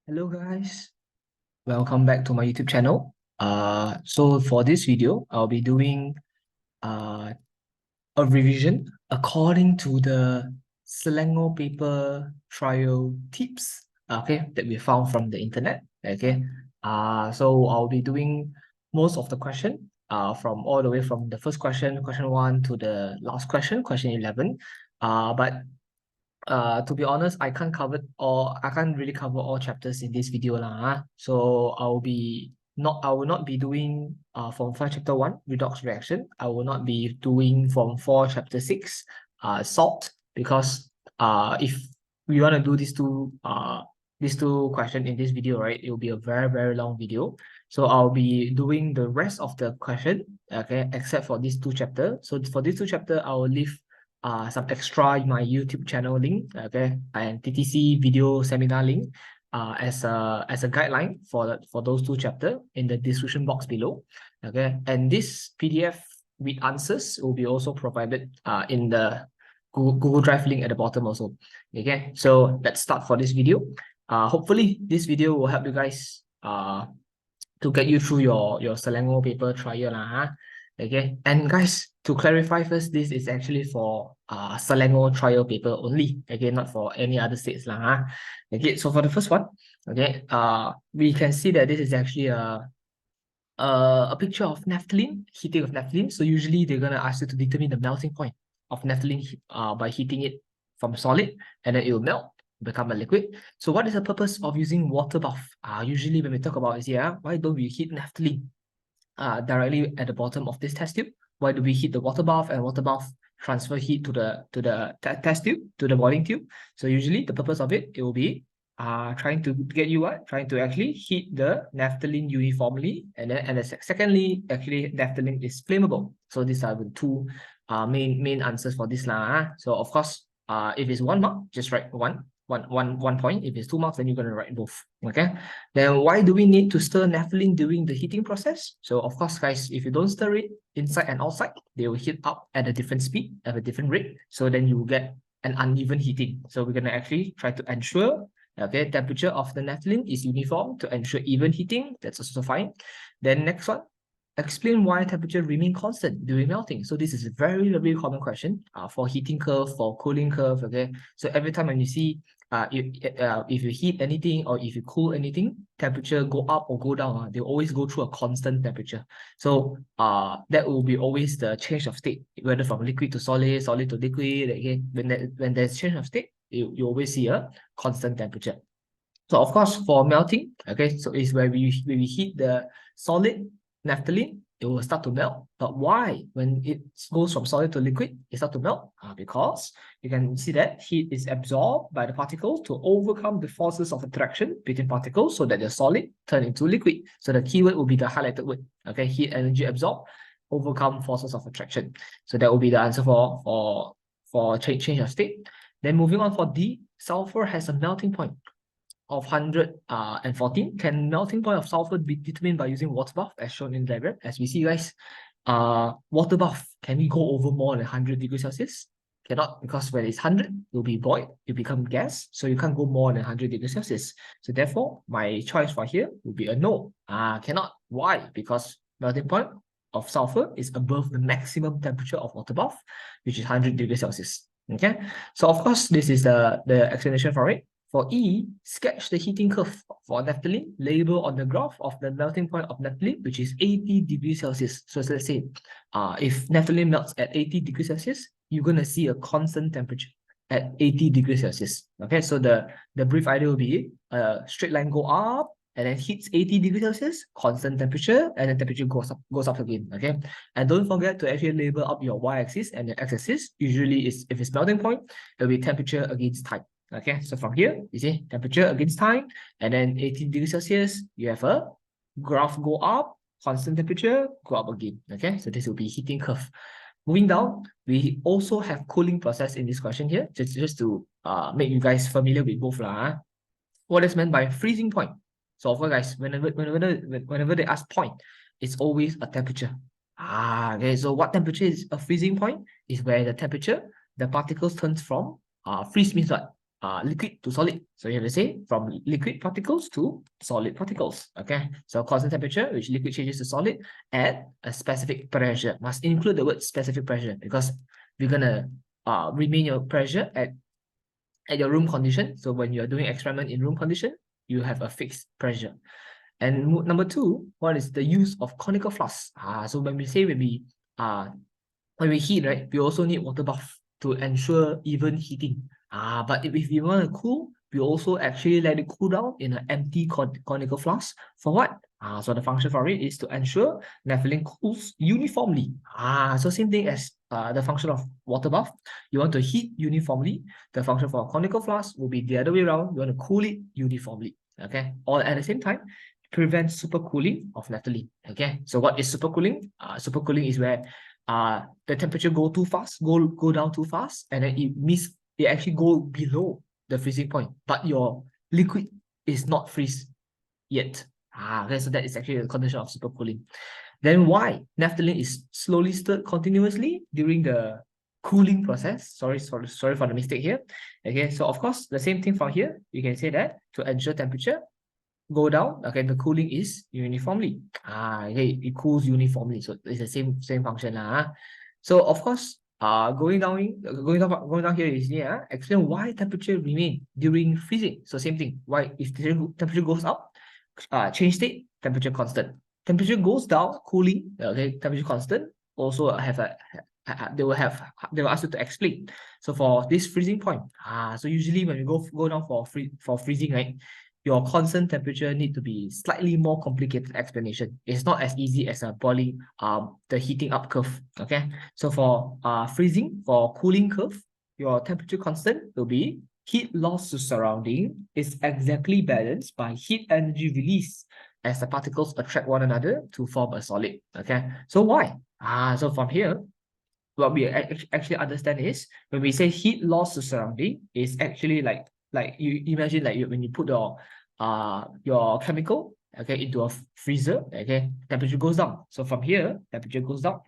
Hello guys, welcome back to my YouTube channel. So for this video, I'll be doing uh, a revision according to the Selangor paper trial tips, okay, that we found from the internet, okay. So I'll be doing most of the question, from all the way from the first question, question 1 to the last question, question 11. But to be honest, I can't really cover all chapters in this video lah. So I will not be doing Form 5 chapter 1 redox reaction. I will not be doing Form 4 chapter 6 salt, because if we want to do these two questions in this video, right, it will be a very long video. So I'll be doing the rest of the question, okay, except for these two chapters. So for these two chapters, I will leave some extra in my YouTube channel link, okay, and TTC video seminar link as a guideline for those two chapters in the description box below, okay. And this PDF with answers will be also provided in the Google Drive link at the bottom also, okay. So let's start for this video. Hopefully this video will help you guys to get you through your Selangor paper trial lah. Okay, and guys, to clarify first, this is actually for Selangor trial paper only. Okay, not for any other states lah. Okay, so for the first one, okay, we can see that this is actually a picture of naphthalene, heating of naphthalene. So usually they're gonna ask you to determine the melting point of naphthalene by heating it from solid, and then it will melt, become a liquid. So what is the purpose of using water bath? Usually when we talk about is, why don't we heat naphthalene directly at the bottom of this test tube? Why do we heat the water bath, and water bath transfer heat to the test tube, to the boiling tube? So usually the purpose of it will be trying to get you trying to actually heat the naphthalene uniformly, and then secondly, actually naphthalene is flammable. So these are the two main answers for this lah. So of course, if it's 1 mark, just write one point. If it's 2 marks, then you're going to write both. Okay, then why do we need to stir naphthalene during the heating process? So of course, guys, if you don't stir it inside and outside, they will heat up at a different speed, at a different rate, so then you will get an uneven heating. So we're going to actually try to ensure, okay, temperature of the naphthalene is uniform to ensure even heating. That's also fine. Then next one, explain why temperature remain constant during melting. So this is a very common question for heating curve, for cooling curve, okay. So every time when you see if you heat anything or if you cool anything, temperature go up or go down, they always go through a constant temperature. So that will be always the change of state, whether from liquid to solid, solid to liquid. Okay, when there's change of state, you always see a constant temperature. So of course, for melting, okay, so it's where we heat the solid naphthalene, it will start to melt. But why? When it goes from solid to liquid, it starts to melt? Because you can see that heat is absorbed by the particles to overcome the forces of attraction between particles, so that the solid turn into liquid. So the keyword will be the highlighted word. Okay, heat energy absorbed, overcome forces of attraction. So that will be the answer for change of state. Then moving on for D, sulfur has a melting point of 114. Can melting point of sulfur be determined by using water bath, as shown in the diagram? As we see, guys, water bath, can we go over more than 100 degrees Celsius? Cannot, because when it's 100, it will be void, it become gas, so you can't go more than 100 degrees Celsius. So therefore, my choice for here will be a no. Cannot. Why? Because melting point of sulfur is above the maximum temperature of water bath, which is 100 degrees Celsius. Okay, so of course, this is the explanation for it. For E, sketch the heating curve for naphthalene, label on the graph of the melting point of naphthalene, which is 80 degrees Celsius. So let's say, if naphthalene melts at 80 degrees Celsius, you're going to see a constant temperature at 80 degrees Celsius. Okay, so the brief idea will be a straight line go up, and then hits 80 degrees Celsius, constant temperature, and then temperature goes up again. Okay, and don't forget to actually label up your y-axis and your x-axis. Usually, if it's melting point, it'll be temperature against time. Okay, so from here, you see temperature against time, and then 80 degrees Celsius, you have a graph go up, constant temperature, go up again. Okay, so this will be heating curve. Moving down, we also have cooling process in this question here, just to make you guys familiar with both lah. What is meant by freezing point? So of course, guys, whenever they ask point, it's always a temperature. Okay, so what temperature is a freezing point? Is where the temperature, the particles turns from freeze means what? liquid to solid. So you have to say from liquid particles to solid particles. Okay, so constant temperature, which liquid changes to solid at a specific pressure. Must include the word specific pressure because we're gonna remain your pressure at your room condition. So when you're doing experiment in room condition, you have a fixed pressure. And number two, what is the use of conical flask? So when we say when we heat, right, we also need water bath to ensure even heating. But if you want to cool, we also actually let it cool down in an empty conical flask. For what? So the function for it is to ensure naphthalene cools uniformly. So same thing as the function of water bath. You want to heat uniformly. The function for a conical flask will be the other way around. You want to cool it uniformly. Okay, all at the same time, prevents supercooling of naphthalene. Okay, so what is supercooling? Supercooling is where the temperature go too fast, go down too fast, and then it actually go below the freezing point, but your liquid is not freeze yet. Okay, so that is actually the condition of supercooling. Then why naphthalene is slowly stirred continuously during the cooling process? Sorry for the mistake here. Okay, so of course the same thing from here. You can say that to ensure temperature go down, okay, the cooling is uniformly. Okay, it cools uniformly, so it's the same function lah. So of course, going down here is explain why temperature remain during freezing. So same thing. Why if the temperature goes up, change state, temperature constant. Temperature goes down, cooling. Okay, temperature constant. Also have they will ask you to explain. So for this freezing point, so usually when we go down for freezing, right, your constant temperature need to be slightly more complicated explanation. It's not as easy as a boiling the heating up curve. Okay, so for freezing, for cooling curve, your temperature constant will be heat loss to surrounding is exactly balanced by heat energy release as the particles attract one another to form a solid. Okay, so why? So from here, what we actually understand is when we say heat loss to surrounding is actually like you imagine like when you put your chemical, okay, into a freezer, okay, temperature goes down. So from here, temperature goes down.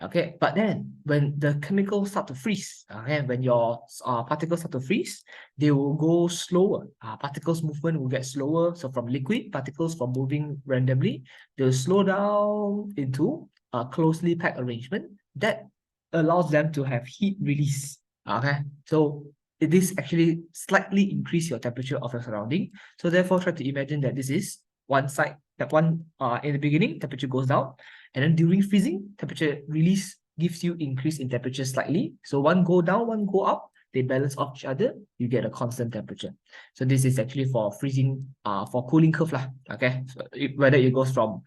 Okay, but then when the chemicals start to freeze, okay, when your particles start to freeze, they will go slower. Particles movement will get slower. So from liquid particles from moving randomly, they'll slow down into a closely packed arrangement that allows them to have heat release. Okay, so this actually slightly increase your temperature of your surrounding. So therefore, try to imagine that this is one side, that one in the beginning, temperature goes down, and then during freezing, temperature release gives you increase in temperature slightly. So one go down, one go up, they balance off each other, you get a constant temperature. So this is actually for freezing, for cooling curve lah. Okay, so whether it goes from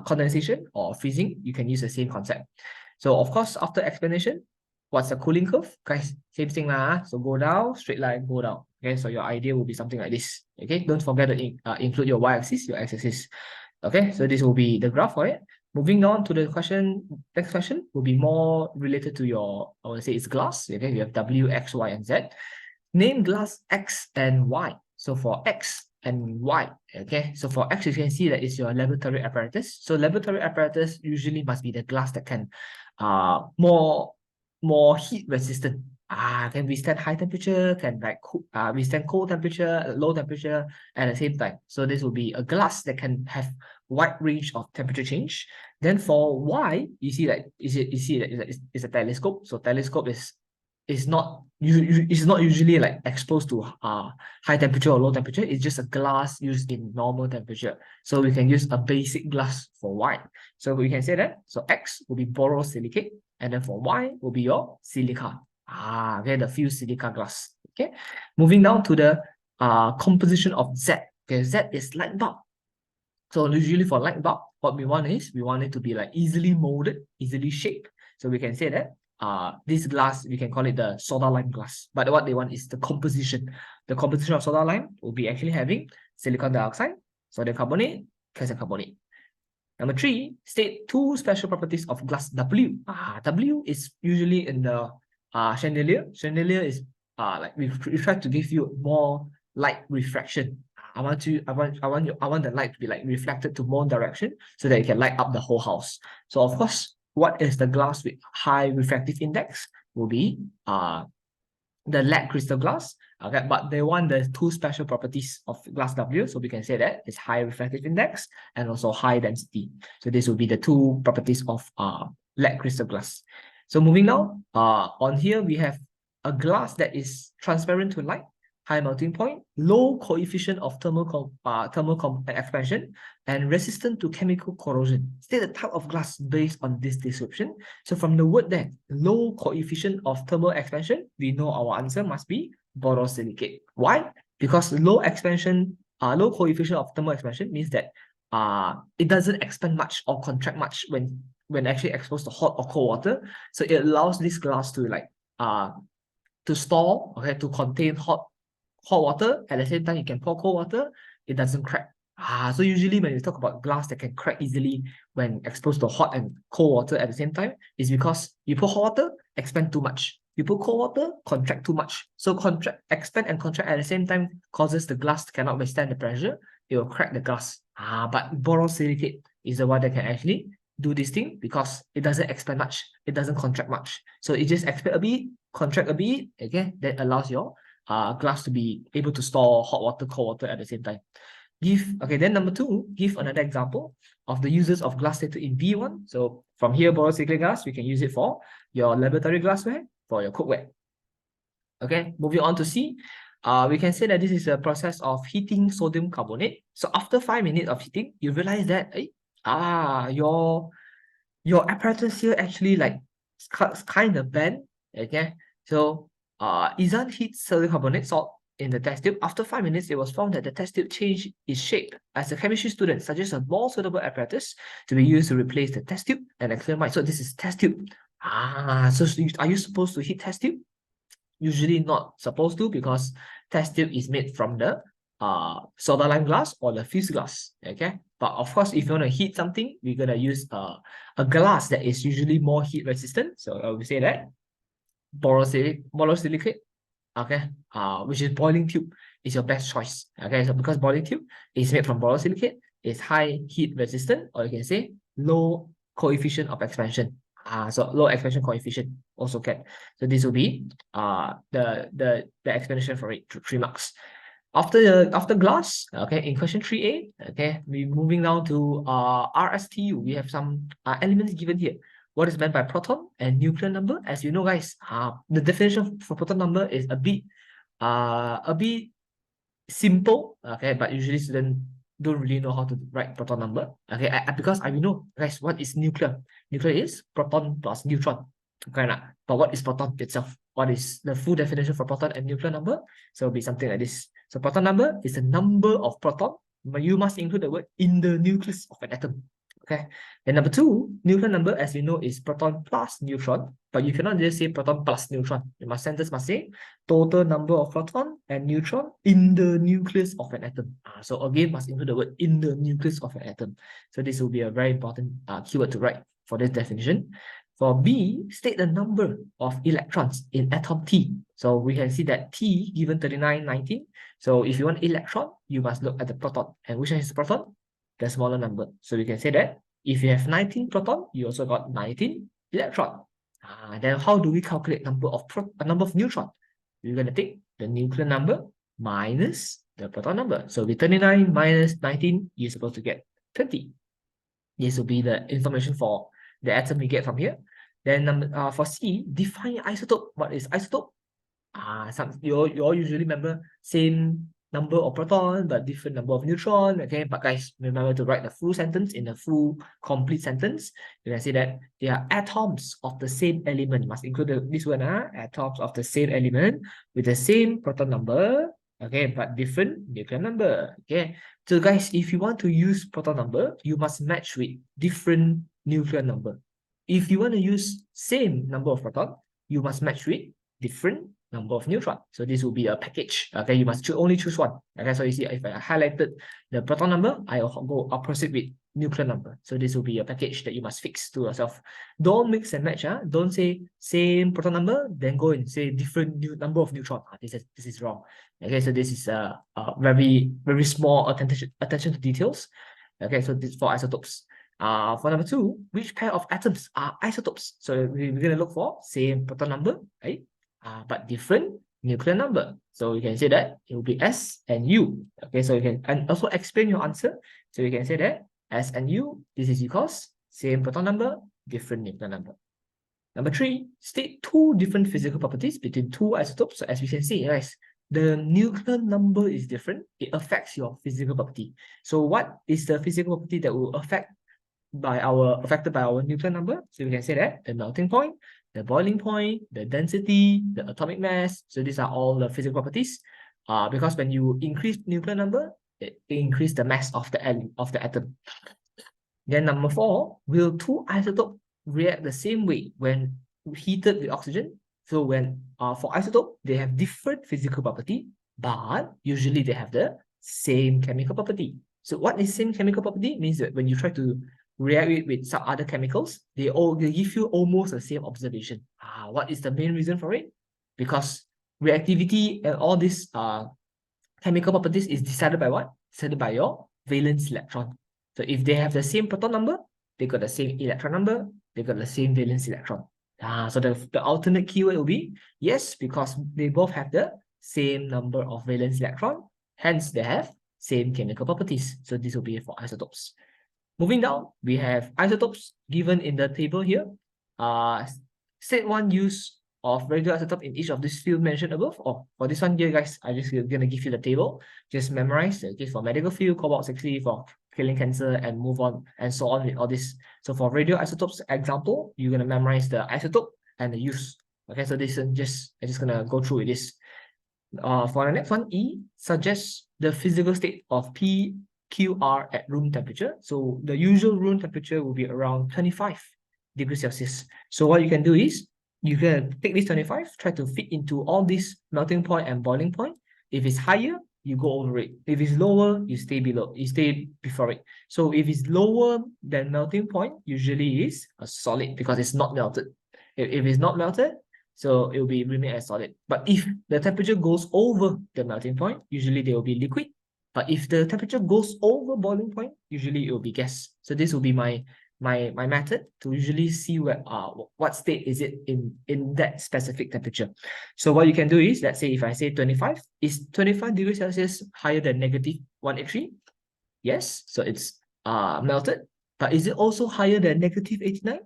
condensation or freezing, you can use the same concept. So of course, after explanation, what's the cooling curve? Guys, same thing lah. So go down, straight line, go down. Okay, so your idea will be something like this. Okay, don't forget to include your y-axis, your x-axis. Okay, so this will be the graph for it. Moving on to the question, next question will be more related to your, I would say it's glass. Okay, you have W, X, Y, and Z. Name glass X and Y. So for X and Y, okay, so for X, you can see that it's your laboratory apparatus. So laboratory apparatus usually must be the glass that can more heat resistant. Can withstand high temperature, can like withstand cold temperature, low temperature at the same time. So this will be a glass that can have wide range of temperature change. Then for Y, you see that it's a telescope. So telescope is not usually like exposed to high temperature or low temperature. It's just a glass used in normal temperature. So we can use a basic glass for Y. So we can say that. So X will be borosilicate, and then for Y will be your silica. Okay, the fused silica glass. Okay, moving down to the composition of Z. Okay, Z is light bulb. So usually for light bulb, what we want it to be like easily molded, easily shaped. So we can say that this glass, we can call it the soda lime glass. But what they want is the composition. The composition of soda lime will be actually having silicon dioxide, sodium carbonate, calcium carbonate. Number 3, state 2 special properties of glass W. W is usually in the chandelier. Chandelier is like we try to give you more light refraction. I want the light to be like reflected to more direction so that it can light up the whole house. So of course, what is the glass with high refractive index will be the lead crystal glass. Okay, but they want the two special properties of glass W. So we can say that it's high refractive index and also high density. So this will be the two properties of lead crystal glass. So moving now, on here we have a glass that is transparent to light, high melting point, low coefficient of thermal expansion, and resistant to chemical corrosion. State the type of glass based on this description. So from the word there, low coefficient of thermal expansion, we know our answer must be borosilicate. Why? Because low coefficient of thermal expansion means that it doesn't expand much or contract much when actually exposed to hot or cold water. So it allows this glass to to store, okay, to contain hot water. At the same time, you can pour cold water, it doesn't crack. So usually when you talk about glass that can crack easily when exposed to hot and cold water at the same time, is because you pour hot water, expand too much. You put cold water, contract too much. So expand and contract at the same time causes the glass cannot withstand the pressure. It will crack the glass. But borosilicate is the one that can actually do this thing because it doesn't expand much. It doesn't contract much. So it just expand a bit, contract a bit, okay, that allows your glass to be able to store hot water, cold water at the same time. Then number two, give another example of the uses of glass stated in B1. So from here, borosilicate glass, we can use it for your laboratory glassware, for your cookware. Okay, moving on to C, we can say that this is a process of heating sodium carbonate. So after 5 minutes of heating, you realize that your apparatus here actually like kind of bent. Okay, so Izan heats sodium carbonate salt in the test tube. After 5 minutes, it was found that the test tube changed its shape. As a chemistry student, suggests a more suitable apparatus to be used to replace the test tube and experiment. So this is test tube. So are you supposed to heat test tube? Usually not supposed to, because test tube is made from the soda lime glass or the fused glass. Okay, but of course, if you want to heat something, we're gonna use a glass that is usually more heat resistant. So I will say that borosilicate, okay, which is boiling tube, is your best choice. Okay, so because boiling tube is made from borosilicate, it's high heat resistant, or you can say low coefficient of expansion. So low expansion coefficient also can. So this will be the explanation for it, 3 marks. After glass, okay, in question 3A, okay, we're moving down to RSTU. We have some elements given here. What is meant by proton and nuclear number? As you know, guys, the definition for proton number is a bit simple, okay, but usually students don't really know how to write proton number. Okay, because I will know, guys, what is nuclear? Nuclear is proton plus neutron. Okay, but what is proton itself? What is the full definition for proton and nuclear number? So it'll be something like this. So proton number is the number of proton, but you must include the word in the nucleus of an atom. Okay. And number two, nuclear number, as you know, is proton plus neutron, but you cannot just say proton plus neutron. Sentence must say total number of proton and neutron in the nucleus of an atom. So again, must include the word in the nucleus of an atom. So this will be a very important keyword to write for this definition. For B, state the number of electrons in atom T. So we can see that T given 39, 19. So if you want electron, you must look at the proton. And which one is the proton? The smaller number. So we can say that if you have 19 proton, you also got 19 electron. Then how do we calculate number of neutron? We're going to take the nuclear number minus the proton number. So with 39 minus 19, you're supposed to get 20. This will be the information for the atom we get from here. Then for C, define isotope. What is isotope? You all usually remember same number of proton but different number of neutron. Okay, but guys, remember to write the full sentence in the full complete sentence. You can say that they are atoms of the same element. Must include this one, atoms of the same element with the same proton number, okay, but different nuclear number. Okay, so guys, if you want to use proton number, you must match with different nuclear number. If you want to use same number of proton, you must match with different number of neutron. So this will be a package. Okay, you must only choose one. Okay, so you see, if I highlighted the proton number, I'll proceed with nuclear number. So this will be a package that you must fix to yourself. Don't mix and match. Don't say same proton number, then go and say different number of neutron. This is wrong. Okay, so this is a very small attention to details. Okay, so this is for isotopes. For number two, which pair of atoms are isotopes? So we're going to look for same proton number, right? But different nuclear number. So you can say that it will be S and U. Okay, so you can and also explain your answer. So you can say that S and U, this is because same proton number, different nuclear number. Number 3, state two different physical properties between two isotopes. So as we can see, guys, the nuclear number is different. It affects your physical property. So what is the physical property that will affected by our nuclear number? So we can say that the melting point, the boiling point, the density, the atomic mass. So these are all the physical properties. Because when you increase nuclear number, it increase the mass of the atom. Then number 4, will two isotopes react the same way when heated with oxygen? So when for isotope, they have different physical property, but usually they have the same chemical property. So what is same chemical property? Means that when you try to react it with some other chemicals, they give you almost the same observation. What is the main reason for it? Because reactivity and all these chemical properties is decided by what? Decided by your valence electron. So if they have the same proton number, they got the same electron number, they got the same valence electron. So the alternate keyword will be yes, because they both have the same number of valence electron, hence they have same chemical properties. So this will be for isotopes. Moving down, we have isotopes given in the table here. State one use of radioisotope in each of these fields mentioned above. Or for this one here, guys, I'm just gonna give you the table. Just memorize. Okay, for medical field, cobalt-60 for killing cancer, and move on and so on with all this. So for radioisotopes example, you're gonna memorize the isotope and the use. Okay, so this is I'm just gonna go through with this. For the next one, E suggests the physical state of PQR at room temperature. So the usual room temperature will be around 25 degrees Celsius. So what you can do is you can take this 25, try to fit into all these melting point and boiling point. If it's higher, you go over it. If it's lower, you stay below, you stay before it. So if it's lower than melting point, usually is a solid because it's not melted. If it's not melted, so it will be remain as solid. But if the temperature goes over the melting point, usually they will be liquid. But if the temperature goes over boiling point, usually it will be gas. So this will be my method to usually see what state is it in that specific temperature. So what you can do is, let's say if I say 25, is 25 degrees Celsius higher than negative 183? Yes, so it's melted. But is it also higher than negative 89?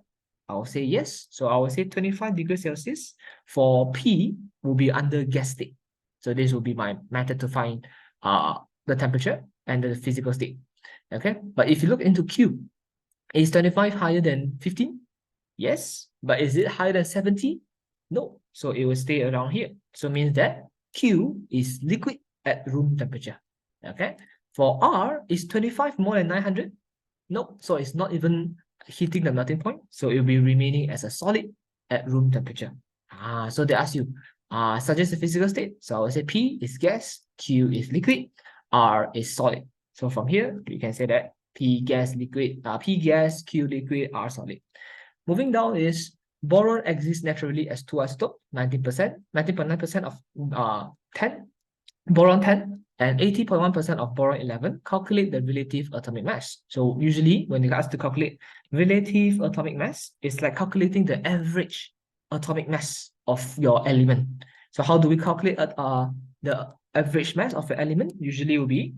I'll say yes. So I will say 25 degrees Celsius for P will be under gas state. So this will be my method to find the temperature and the physical state. Okay, but if you look into Q, is 25 higher than 15? Yes, but is it higher than 70? No, so it will stay around here. So it means that Q is liquid at room temperature. Okay, for R, is 25 more than 900? Nope, so it's not even hitting the melting point, so it will be remaining as a solid at room temperature. So they ask you, suggest the physical state. So I will say P is gas, Q is liquid, R is solid. So from here, you can say that P gas, liquid, P gas, Q liquid, R solid. Moving down is boron exists naturally as two isotopes, 19%, 19.9% of 10, boron 10, and 80.1% of boron 11. Calculate the relative atomic mass. So usually when you ask to calculate relative atomic mass, it's like calculating the average atomic mass of your element. So how do we calculate the average mass of the element? Usually will be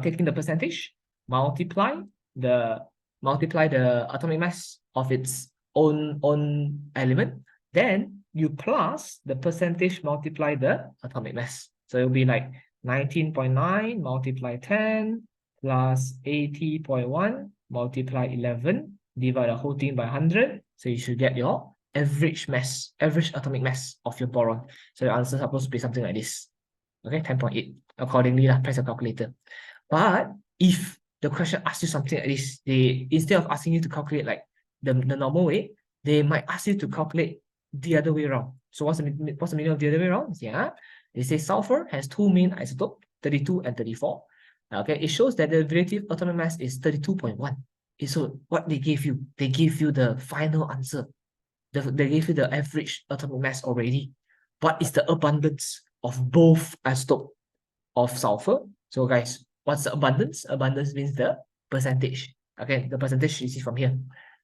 taking the percentage, multiply the atomic mass of its own element, then you plus the percentage multiply the atomic mass. So it'll be like 19.9 multiply 10 plus 80.1 multiply 11, divide the whole thing by 100. So you should get your average mass, average atomic mass of your boron. So your answer is supposed to be something like this. Okay, 10.8. Accordingly, press your calculator. But if the question asks you something like this, they instead of asking you to calculate like the normal way, they might ask you to calculate the other way around. So what's the meaning of the other way around? Yeah, they say sulfur has two main isotopes, 32 and 34. Okay, it shows that the relative atomic mass is 32.1. So what they gave you the final answer. They gave you the average atomic mass already. What is the abundance of both isotopes of sulfur? So guys, what's the abundance? Abundance means the percentage. Okay, the percentage you see from here.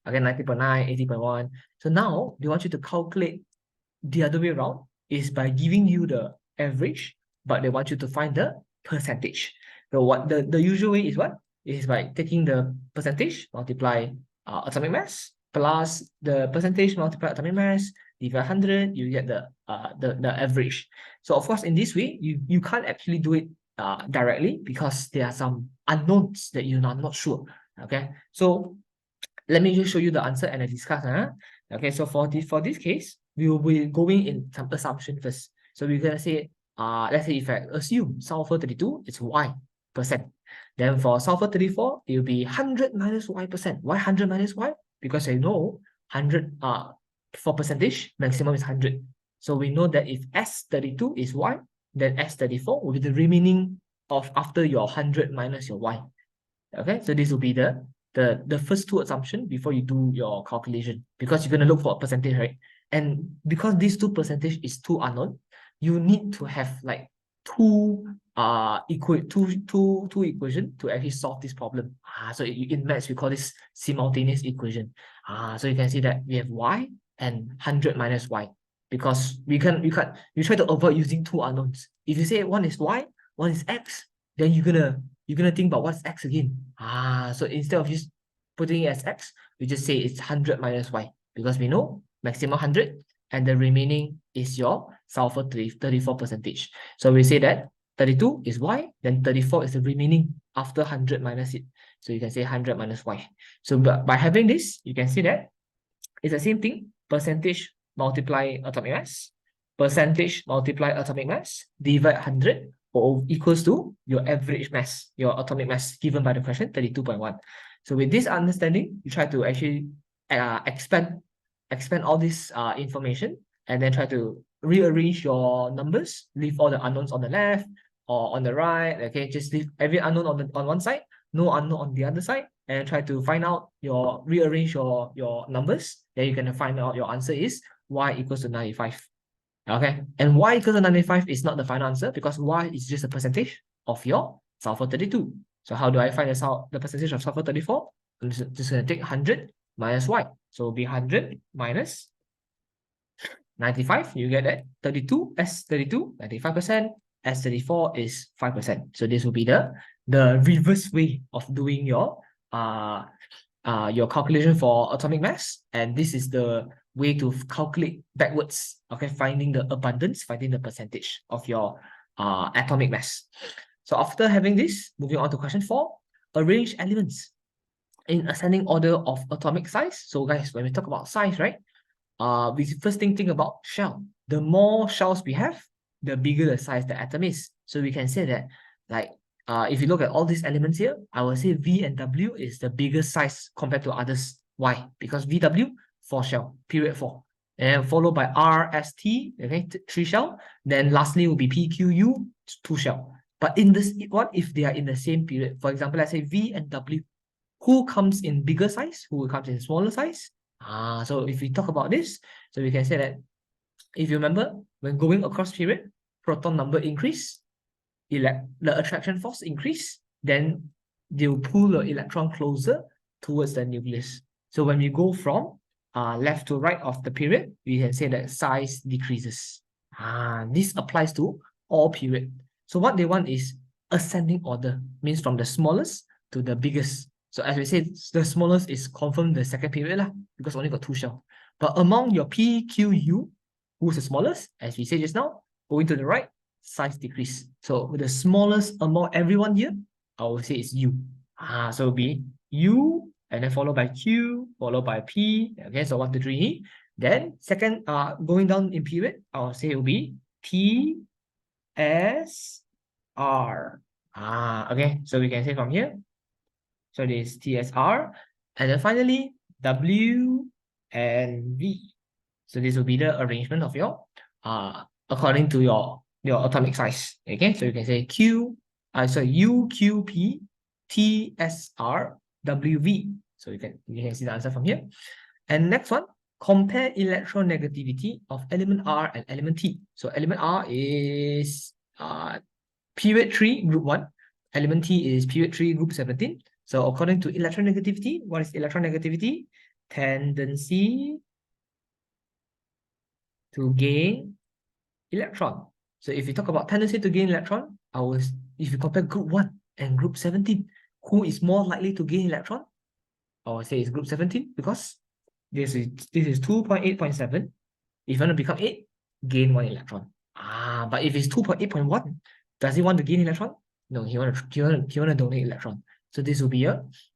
Okay, 90.9, 80.1. So now they want you to calculate the other way around. is by giving you the average, but they want you to find the percentage. So what the usual way is what? Is by taking the percentage, multiply atomic mass, plus the percentage multiply atomic mass, divide 100, you get the average. So of course, in this way, you can't actually do it directly because there are some unknowns that you're not sure. Okay, so let me just show you the answer and I discuss. Okay, so for this case, we will be going in some assumption first. So we're gonna say, let's say if I assume sulfur 32 is Y percent. Then for sulfur 34, it will be 100 minus Y percent. Why 100 minus Y? Because I know 100 for percentage, maximum is 100. So we know that if S32 is Y, then S34 will be the remaining of after your 100 minus your Y. Okay, so this will be the first two assumption before you do your calculation, because you're going to look for a percentage, right? And because these two percentage is too unknown, you need to have like two equation to actually solve this problem. So in maths we call this simultaneous equation. So you can see that we have Y and 100 minus Y, because we try to avoid using two unknowns. If you say one is Y, one is X, then you're gonna think about what's X again. So instead of just putting it as X, we just say it's 100 minus Y, because we know maximum 100 and the remaining is your sulfur 34 percentage. So we say that 32 is Y, then 34 is the remaining after 100 minus it. So you can say 100 minus Y. So by having this, you can see that it's the same thing. Percentage multiply atomic mass, percentage multiply atomic mass, divide 100 or equals to your average mass, your atomic mass given by the question, 32.1. So with this understanding, you try to actually expand all this information, and then try to rearrange your numbers, leave all the unknowns on the left or on the right. Okay, just leave every unknown on one side, no unknown on the other side, and try to find out rearrange your numbers. Then you're gonna find out your answer is Y equals to 95. Okay, and Y equals to 95 is not the final answer, because Y is just a percentage of your sulfur 32. So how do I find the percentage of sulfur 34? I'm just gonna take 100 minus Y. So it'll be 100 minus 95, you get that 32, S32, 95%, S34 is 5%. So this will be the reverse way of doing your calculation for atomic mass, and this is the way to calculate backwards. Okay, finding the abundance, finding the percentage of your atomic mass. So after having this, moving on to question 4, arrange elements in ascending order of atomic size. So guys, when we talk about size, right, we first think about shell. The more shells we have, the bigger the size the atom is. So we can say that, like, if you look at all these elements here, I will say V and W is the biggest size compared to others. Why? Because VW, 4 shell, period 4. And followed by R, S, T, okay, 3 shell. Then lastly will be P, Q, U, 2 shell. But in this, what if they are in the same period? For example, let's say V and W. Who comes in bigger size? Who comes in smaller size? So if we talk about this, so we can say that, if you remember, when going across period, proton number increase, the attraction force increase, then they'll pull the electron closer towards the nucleus. So when we go from left to right of the period, we can say that size decreases. This applies to all period. So what they want is ascending order, means from the smallest to the biggest. So as we said, the smallest is confirmed the second period lah, because only got 2 shell. But among your P, Q, U, who's the smallest? As we said just now, going to the right, size decrease. So the smallest among everyone here, I will say is U. So it'll be U, and then followed by Q, followed by P. Okay, so 1, 2, 3. Then second, going down in period, I will say it will be T, S, R. Okay, so we can say from here. So this TSR, and then finally W and V. So this will be the arrangement of your according to your atomic size. Okay, so you can say U, Q, P, T, S, R, W, V. So you can see the answer from here. And next one, compare electronegativity of element R and element T. So element R is period 3, group 1. Element T is period 3, group 17. So according to electronegativity, what is electronegativity? Tendency to gain electron. So if you talk about tendency to gain electron, if you compare group 1 and group 17, who is more likely to gain electron? I would say it's group 17 because this is 2.8.7. If you want to become 8, gain 1 electron. But if it's 2.8.1, does he want to gain electron? No, he want to donate electron. So this will be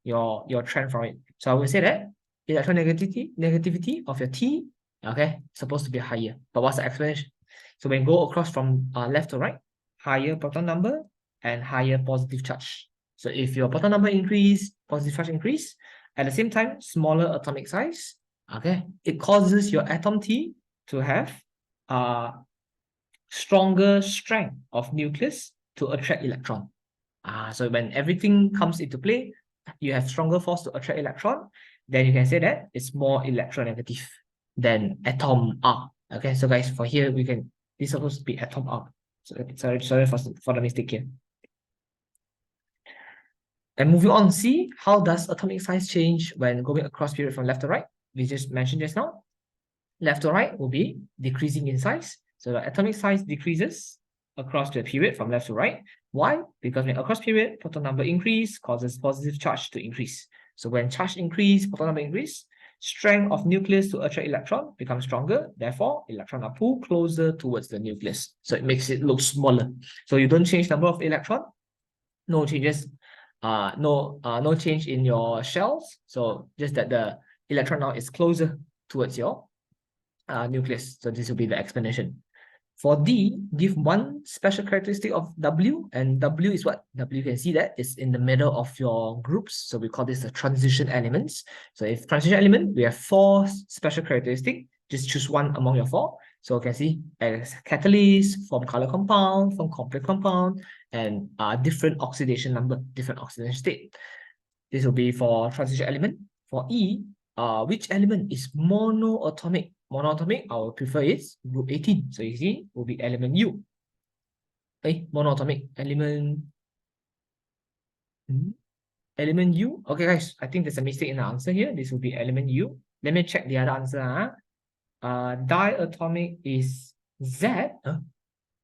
your trend from it. So I will say that electron negativity of your T, okay, supposed to be higher. But what's the explanation? So when you go across from left to right, higher proton number and higher positive charge. So if your proton number increase, positive charge increase, at the same time, smaller atomic size, okay, it causes your atom T to have stronger strength of nucleus to attract electron. So when everything comes into play, you have stronger force to attract electron, then you can say that it's more electronegative than atom R. Okay, so guys, for here, this is supposed to be atom R. So, sorry for the mistake here. And moving on, see how does atomic size change when going across period from left to right? We just mentioned just now. Left to right will be decreasing in size. So the atomic size decreases across the period from left to right. Why? Because when across period, proton number increase causes positive charge to increase. So when charge increase, proton number increase, strength of nucleus to attract electron becomes stronger. Therefore, electron are pulled closer towards the nucleus. So it makes it look smaller. So you don't change number of electron, no changes, no change in your shells. So just that the electron now is closer towards your nucleus. So this will be the explanation. For D, give one special characteristic of W, and W is what? W, you can see that it's in the middle of your groups. So we call this the transition elements. So if transition element, we have 4 special characteristics. Just choose one among your 4. So you can see as catalyst, form color compound, form complex compound, and different oxidation number, different oxidation state. This will be for transition element. For E, which element is monoatomic? Monoatomic, I would prefer is group 18. So you see, will be element U. Okay, monoatomic element. Element U. Okay, guys, I think there's a mistake in the answer here. This will be element U. Let me check the other answer. Diatomic is Z.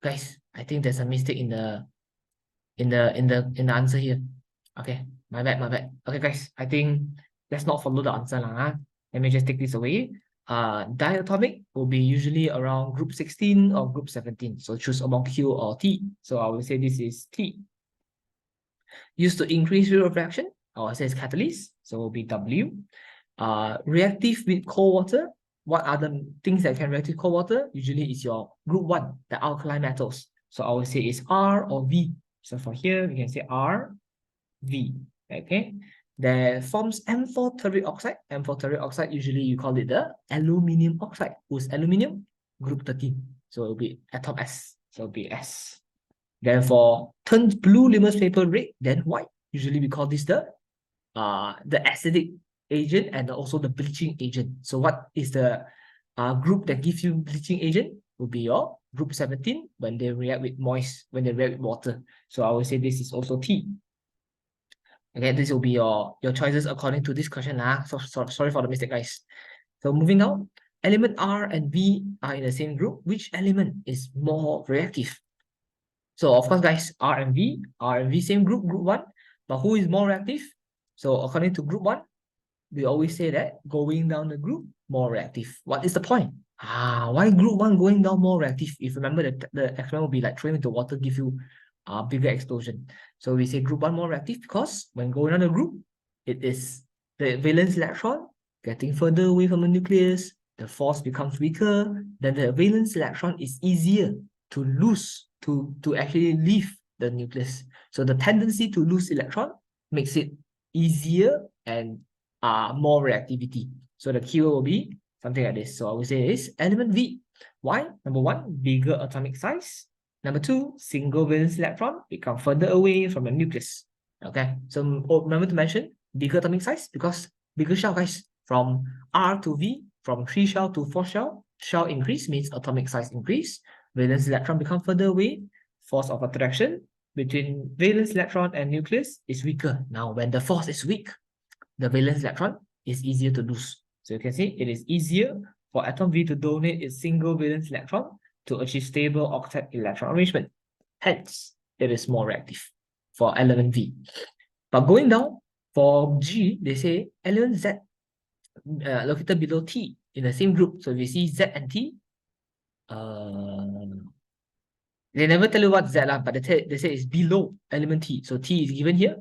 Guys, I think there's a mistake in the answer here. Okay, my bad. Okay, guys, I think let's not follow the answer. Let me just take this away. Diatomic will be usually around group 16 or group 17. So choose among Q or T. So I will say this is T. Used to increase rate of reaction, I will say it's catalyst. So it will be W. Reactive with cold water. What are the things that can react with cold water? Usually it's your group 1, the alkali metals. So I will say it's R or V. So for here, we can say R, V. Okay. That forms M4 telluric oxide. M4 telluric oxide, usually you call it the aluminium oxide. Who's aluminium? Group 13. So it will be atom S. So it will be S. Then for turns blue litmus paper red, then white. Usually we call this the acidic agent and also the bleaching agent. So what is the group that gives you bleaching agent? Will be your group 17 when they react with when they react with water. So I will say this is also T. Okay, this will be your choices according to this question. Sorry for the mistake, guys. So moving on, element R and V are in the same group. Which element is more reactive? So of course, guys, R and V same group 1. But who is more reactive? So according to group 1, we always say that going down the group, more reactive. What is the point? Why group 1 going down more reactive? If you remember, the experiment will be like throwing into water, give you a bigger explosion. So we say group 1 more reactive because when going down the group, it is the valence electron getting further away from the nucleus, the force becomes weaker, then the valence electron is easier to lose, to actually leave the nucleus. So the tendency to lose electron makes it easier and more reactivity. So the keyword will be something like this. So I would say is element V. Why? Number 1, bigger atomic size. Number 2, single valence electron become further away from the nucleus. Okay, so remember to mention bigger atomic size because bigger shell, guys, from R to V, from 3 shell to 4 shell, shell increase means atomic size increase. Valence electron become further away. Force of attraction between valence electron and nucleus is weaker. Now, when the force is weak, the valence electron is easier to lose. So you can see it is easier for atom V to donate its single valence electron to achieve stable octet electron arrangement. Hence, it is more reactive for element V. But going down, for G, they say element Z located below T in the same group. So if you see Z and T, they never tell you what Z lah, but they say it's below element T. So T is given here.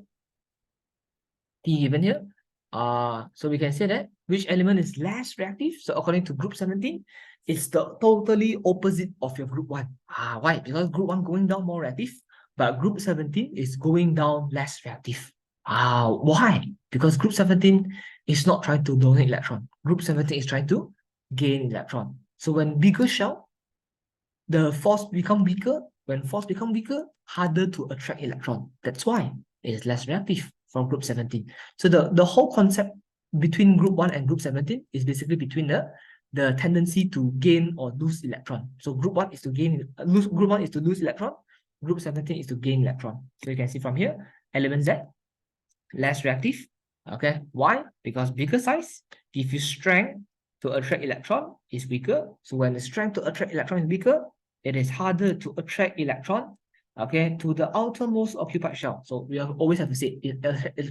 T given here. So we can say that which element is less reactive? So according to group 17, it's the totally opposite of your group 1. Why? Because group 1 going down more reactive, but group 17 is going down less reactive. Why? Because group 17 is not trying to donate electron. Group 17 is trying to gain electron. So when bigger shell, the force become weaker. When force become weaker, harder to attract electron. That's why it is less reactive from group 17. So the whole concept between group 1 and group 17 is basically between the tendency to gain or lose electron. So group 1 is to group 1 is to lose electron, group 17 is to gain electron. So you can see from here, element Z, less reactive. Okay, why? Because bigger size gives you strength to attract electron is weaker. So when the strength to attract electron is weaker, it is harder to attract electron, okay, to the outermost occupied shell. So we always have to say it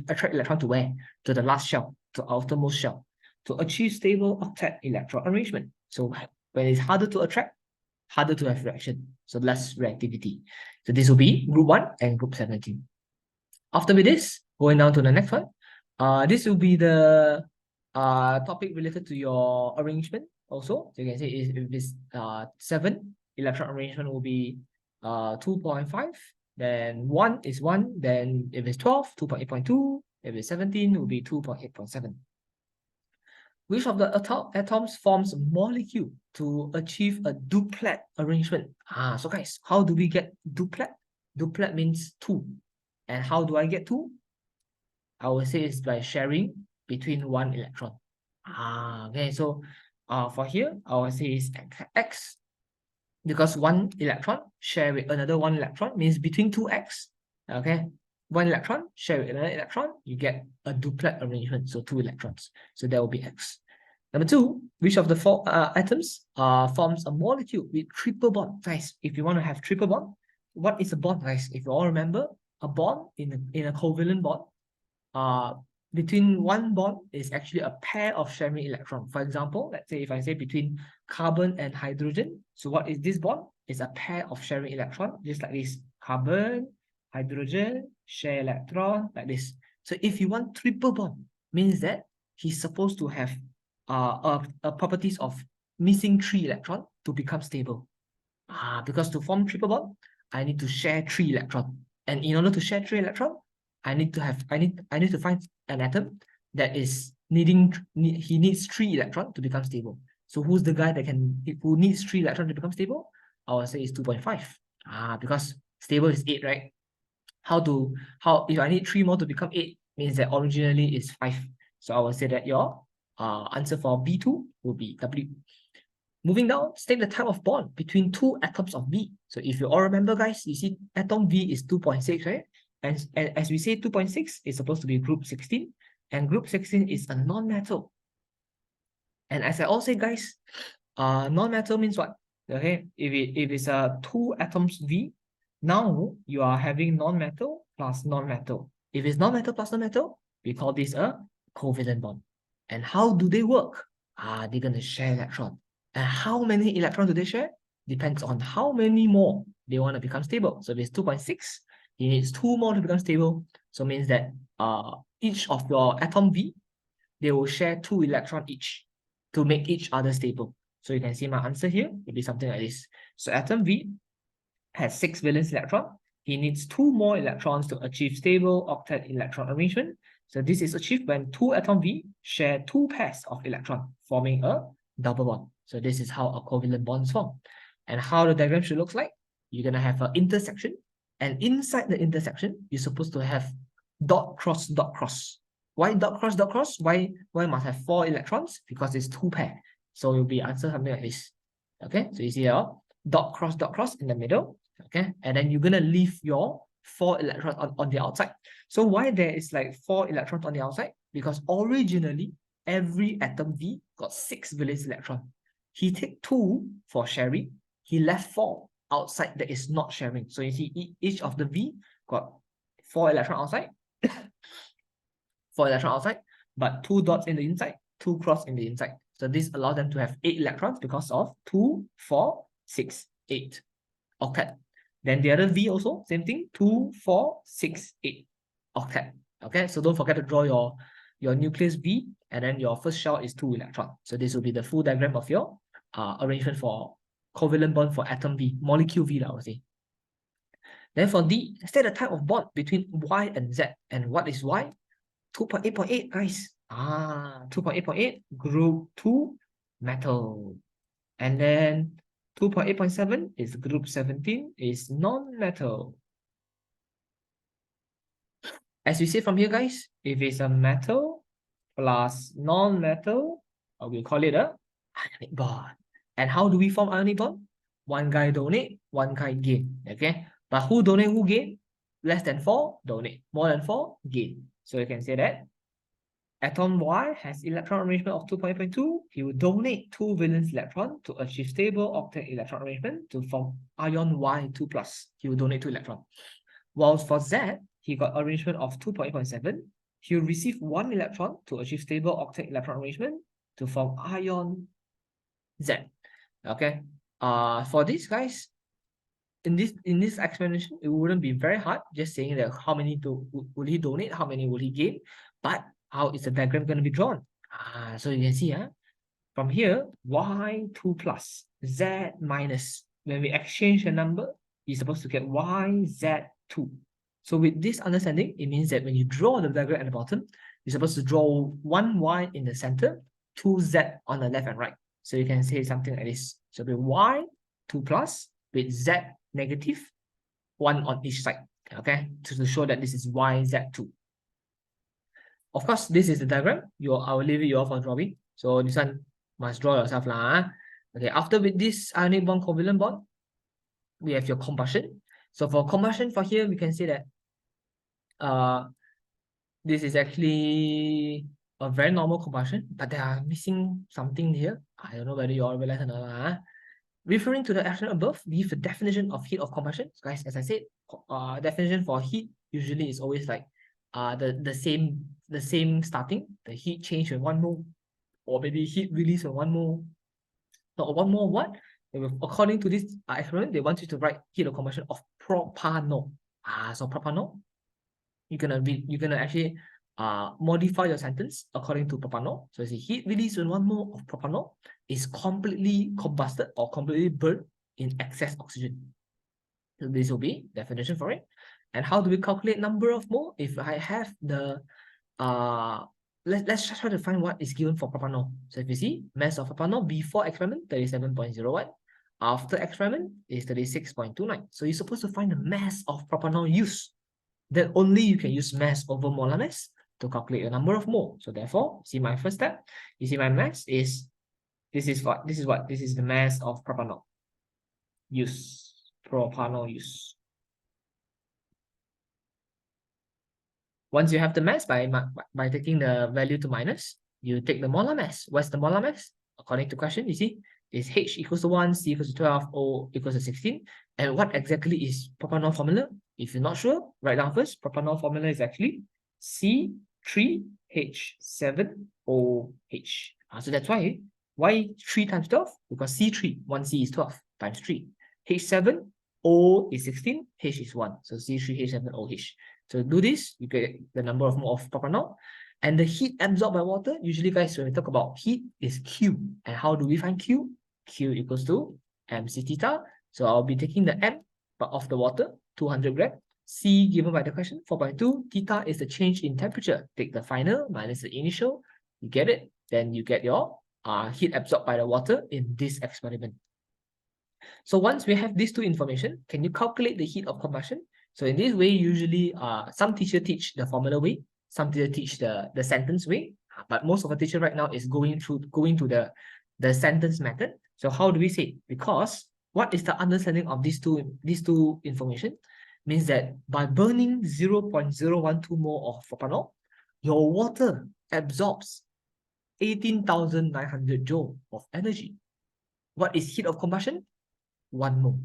attract electron to where? To the last shell, to outermost shell, to achieve stable octet electron arrangement. So when it's harder to attract, harder to have reaction, so less reactivity. So this will be group 1 and group 17. After with this, going down to the next one, this will be the topic related to your arrangement also. So you can say if it's 7, electron arrangement will be 2.5, then 1 is 1, then if it's 12, 2.8.2, if it's 17, it will be 2.8.7. Which of the atoms forms a molecule to achieve a duplet arrangement? So guys, how do we get duplet? Duplet means 2. And how do I get 2? I will say it's by sharing between 1 electron. Okay, so for here, I will say it's X. Because 1 electron share with another 1 electron means between 2X. Okay, 1 electron share with another electron, you get a duplet arrangement, so 2 electrons. So that will be X. Number 2, which of the 4 atoms forms a molecule with triple bond? Guys, if you want to have triple bond, what is a bond, guys? If you all remember, a bond in a covalent bond, between one bond is actually a pair of sharing electron. For example, let's say if I say between carbon and hydrogen, so what is this bond? It's a pair of sharing electron, just like this. Carbon, hydrogen, share electron, like this. So if you want triple bond, means that he's supposed to have a properties of missing 3 electron to become stable. Because to form triple bond, I need to share 3 electron. And in order to share 3 electron, I need to find an atom that is he needs 3 electrons to become stable. So who's the guy who needs 3 electrons to become stable? I would say it's 2.5. Because stable is 8, right? If I need 3 more to become 8, means that originally is 5. So I will say that your answer for B2 will be W. Moving down, state the type of bond between 2 atoms of V. So if you all remember, guys, you see atom V is 2.6, right? And as we say, 2.6 is supposed to be group 16, and group 16 is a non-metal. And as I also say, guys, non-metal means what? Okay, if it's a 2 atoms V, now you are having non-metal plus non-metal. If it's non-metal plus non-metal, we call this a covalent bond. And how do they work? They're going to share electron. And how many electrons do they share? Depends on how many more they want to become stable. So if it's 2.6, it needs 2 more to become stable. So it means that each of your atom V, they will share 2 electrons each to make each other stable. So you can see my answer here will be something like this. So atom V has 6 valence electron. He needs 2 more electrons to achieve stable octet electron arrangement. So this is achieved when 2 atom V share 2 pairs of electrons, forming a double bond. So this is how a covalent bonds form. And how the diagram should look like. You're going to have an intersection. And inside the intersection, you're supposed to have dot cross, dot cross. Why dot cross, dot cross? Why must have 4 electrons? Because it's 2 pair. So you'll be answer something like this. Okay, so you see here, dot cross in the middle. Okay, and then you're going to leave your 4 electrons on the outside. So why there is like 4 electrons on the outside? Because originally, every atom V got 6 valence electrons. He take 2 for sharing. he left 4 outside that is not sharing. So you see each of the V got 4 electrons outside, 4 electrons outside, but 2 dots in the inside, 2 cross in the inside. So this allows them to have 8 electrons because of 2, 4, 6, 8 octet. Then the other V also, same thing, 2, 4, 6, 8 octet. Okay, so don't forget to draw your nucleus V, and then your first shell is 2 electrons. So this will be the full diagram of your arrangement for covalent bond for atom V, molecule V, I would say. Then for D, state the type of bond between Y and Z. And what is Y? 2.8.8, guys. 2.8.8, group 2, metal. And then 2.8.7 is group 17, is non-metal. As you see from here, guys, if it's a metal plus non-metal, we'll call it a ionic bond. And how do we form ionic bond? One guy donate, one guy gain. Okay, but who donate, who gain? Less than 4, donate. More than 4, gain. So you can say that atom Y has electron arrangement of 2.8.2. He will donate 2 valence electron to achieve stable octet electron arrangement to form ion Y2+. He will donate 2 electrons. While for Z, he got arrangement of 2.8.7. He will receive 1 electron to achieve stable octet electron arrangement to form ion Z. Okay. For these guys, in this explanation, it wouldn't be very hard. Just saying that how many will he donate, how many will he gain, but how is the diagram going to be drawn? So you can see, from here, Y2 plus, Z minus. When we exchange the number, you're supposed to get YZ2. So with this understanding, it means that when you draw the diagram at the bottom, you're supposed to draw 1 Y in the center, 2 Z on the left and right. So you can say something like this. So with Y2 plus, with Z negative, 1 on each side. Okay, to show that this is YZ2. Of course, this is the diagram. I will leave it you all for drawing. So this one must draw yourself lah. Okay, after with this ionic bond, covalent bond, we have your combustion. So for combustion, for here we can say that this is actually a very normal combustion, but they are missing something here. I don't know whether you all realize or not. Referring to the action above, we have a definition of heat of combustion. So guys, as I said, definition for heat usually is always like the same starting. The heat change in 1 mole, or maybe heat release in 1 mole. So 1 mole what? According to this experiment, they want you to write heat of combustion of propanol. So propanol, you're gonna actually modify your sentence according to propanol. So it's a heat release in 1 mole of propanol is completely combusted or completely burned in excess oxygen. So this will be definition for it. And how do we calculate number of mole? If I have the let's try to find what is given for propanol. So if you see mass of propanol before experiment 37.01, after experiment is 36.29. So you're supposed to find the mass of propanol used. Then only you can use mass over molar mass to calculate the number of mole. So therefore, see my first step. You see my mass is this is the mass of propanol use. Propanol use. Once you have the mass, by taking the value to minus, you take the molar mass. What's the molar mass? According to question, you see, is H equals to 1, C equals to 12, O equals to 16. And what exactly is propanol formula? If you're not sure, write down first. Propanol formula is actually C3H7OH. So that's why 3 times 12? Because C3, 1C is 12 times 3. H7, O is 16, H is 1. So C3H7OH. So do this, you get the number of mole of propanol. And the heat absorbed by water, usually guys, when we talk about heat, is Q. And how do we find Q? Q equals to mc theta. So I'll be taking the M of the water, 200 gram. C given by the question, 4.2. Theta is the change in temperature. Take the final minus the initial. You get it. Then you get your heat absorbed by the water in this experiment. So once we have these two information, can you calculate the heat of combustion? So in this way, usually some teacher teach the formula way, some teacher teach the sentence way, but most of the teacher right now is going to the sentence method. So how do we say? Because what is the understanding of these two information? Means that by burning 0.012 mole of propanol, your water absorbs 18,900 joule of energy. What is heat of combustion? 1 mole.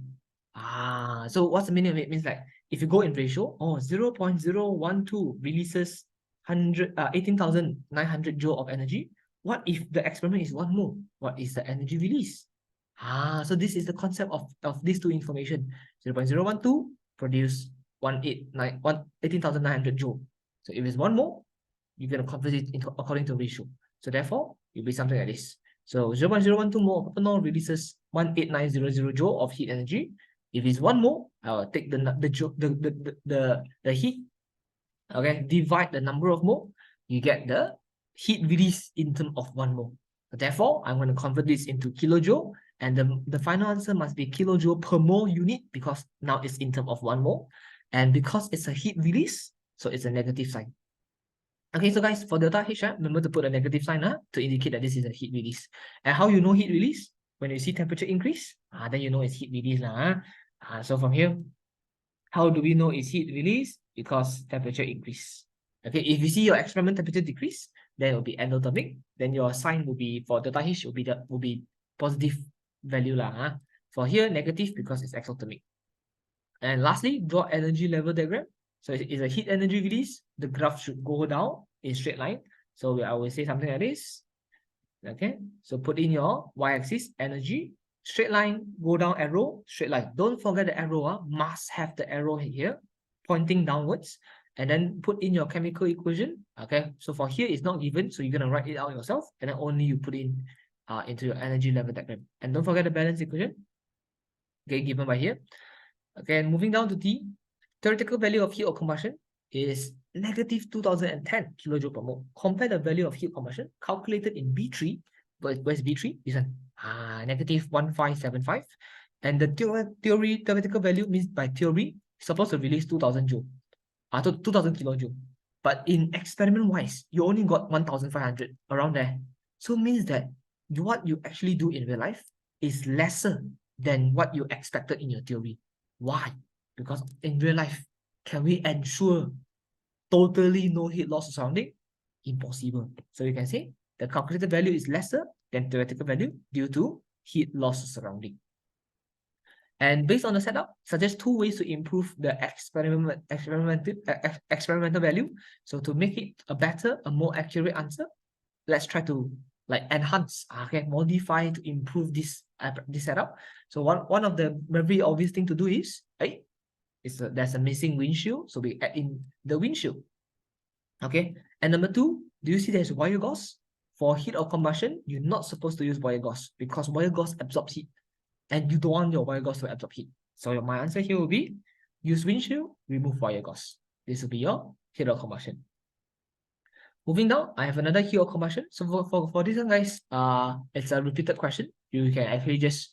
So what's the meaning of it? It means like if you go in ratio, 0.012 releases 18,900 joule of energy. What if the experiment is 1 mole? What is the energy release? So this is the concept of these two information. 0.012 produce 18,900 joule. So if it's 1 mole, you're going to convert it into according to ratio. So therefore, it'll be something like this. So 0.012 mole of ethanol releases 18900 joule of heat energy. If it's 1 mole, I'll take the heat, okay, divide the number of mole, you get the heat release in terms of 1 mole. So therefore, I'm going to convert this into kilojoule, and the final answer must be kilojoule per mole unit because now it's in terms of 1 mole. And because it's a heat release, so it's a negative sign. Okay, so guys, for delta H, remember to put a negative sign to indicate that this is a heat release. And how you know heat release? When you see temperature increase, then you know it's heat release. So from here, how do we know it's heat release? Because temperature increase. Okay, if you see your experiment temperature decrease, then it will be endothermic. Then your sign will be for delta H will be positive value For here, negative because it's exothermic. And lastly, draw energy level diagram. So it's a heat energy release. The graph should go down in straight line. So I will say something like this. Okay, so put in your y-axis energy, straight line, go down arrow, straight line. Don't forget the arrow, must have the arrow here pointing downwards, and then put in your chemical equation. Okay, so for here it's not given, so you're gonna write it out yourself, and then only you put in into your energy level diagram. And don't forget the balance equation, okay, given by here. Okay, and moving down to D, theoretical value of heat of combustion is negative 2010 kilojoule per mole. Compare the value of heat combustion calculated in B3. Where's B3? This one. Negative 1575. And the theoretical value means by theory, supposed to release 2000 joule. 2000 kilojoule. But in experiment wise, you only got 1500 around there. So it means that what you actually do in real life is lesser than what you expected in your theory. Why? Because in real life, can we ensure totally no heat loss to surrounding? Impossible. So you can say the calculated value is lesser than theoretical value due to heat loss to surrounding. And based on the setup, suggest 2 ways to improve the experimental value. So to make it a better, a more accurate answer, let's try to enhance, modify to improve this setup. So one of the very obvious thing to do is, there's a missing windshield, so we add in the windshield. Okay, and number 2, do you see there's wire gauze? For heat of combustion, you're not supposed to use wire gauze because wire gauze absorbs heat, and you don't want your wire gauze to absorb heat. So my answer here will be use windshield, remove wire gauze. This will be your heat of combustion. Moving down, I have another heat of combustion. So for this one, guys, it's a repeated question. You can actually just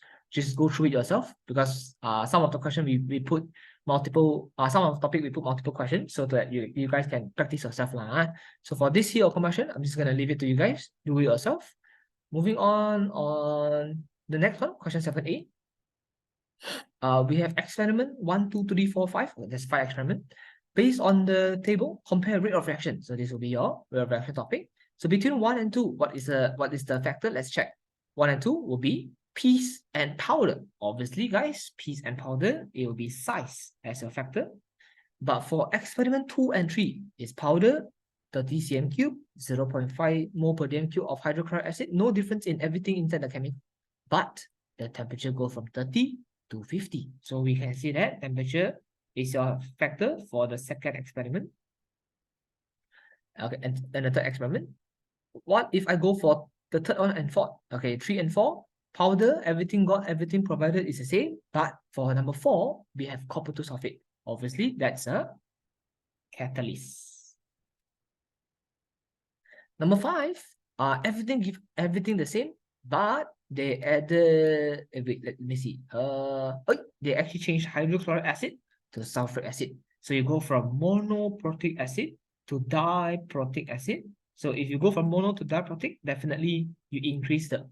go through it yourself because some of the question we put multiple some of the topic we put multiple questions so that you guys can practice yourself So for this heat of combustion, I'm just gonna leave it to you guys. Do it yourself. Moving on the next one, question 7a. We have experiment 1, 2, 3, 4, 5. There's 5 experiments. Based on the table, compare rate of reaction. So this will be your rate of reaction topic. So between 1 and 2, what is the factor? Let's check. 1 and 2 will be piece and powder. Obviously, guys, piece and powder, it will be size as a factor. But for experiment 2 and 3, is powder 30 cm cube, 0.5 mole per dm cube of hydrochloric acid. No difference in everything inside the chemical. But the temperature goes from 30 to 50. So we can see that temperature is your factor for the second experiment. Okay, and the third experiment. What if I go for the third one and fourth? Okay, 3 and 4, powder, everything provided is the same. But for number 4, we have copper 2 sulfate. Obviously, that's a catalyst. Number 5, everything the same, but they added. Wait, let me see. They actually changed hydrochloric acid to sulfuric acid. So you go from monoprotic acid to diprotic acid. So if you go from mono to diprotic, definitely you increase the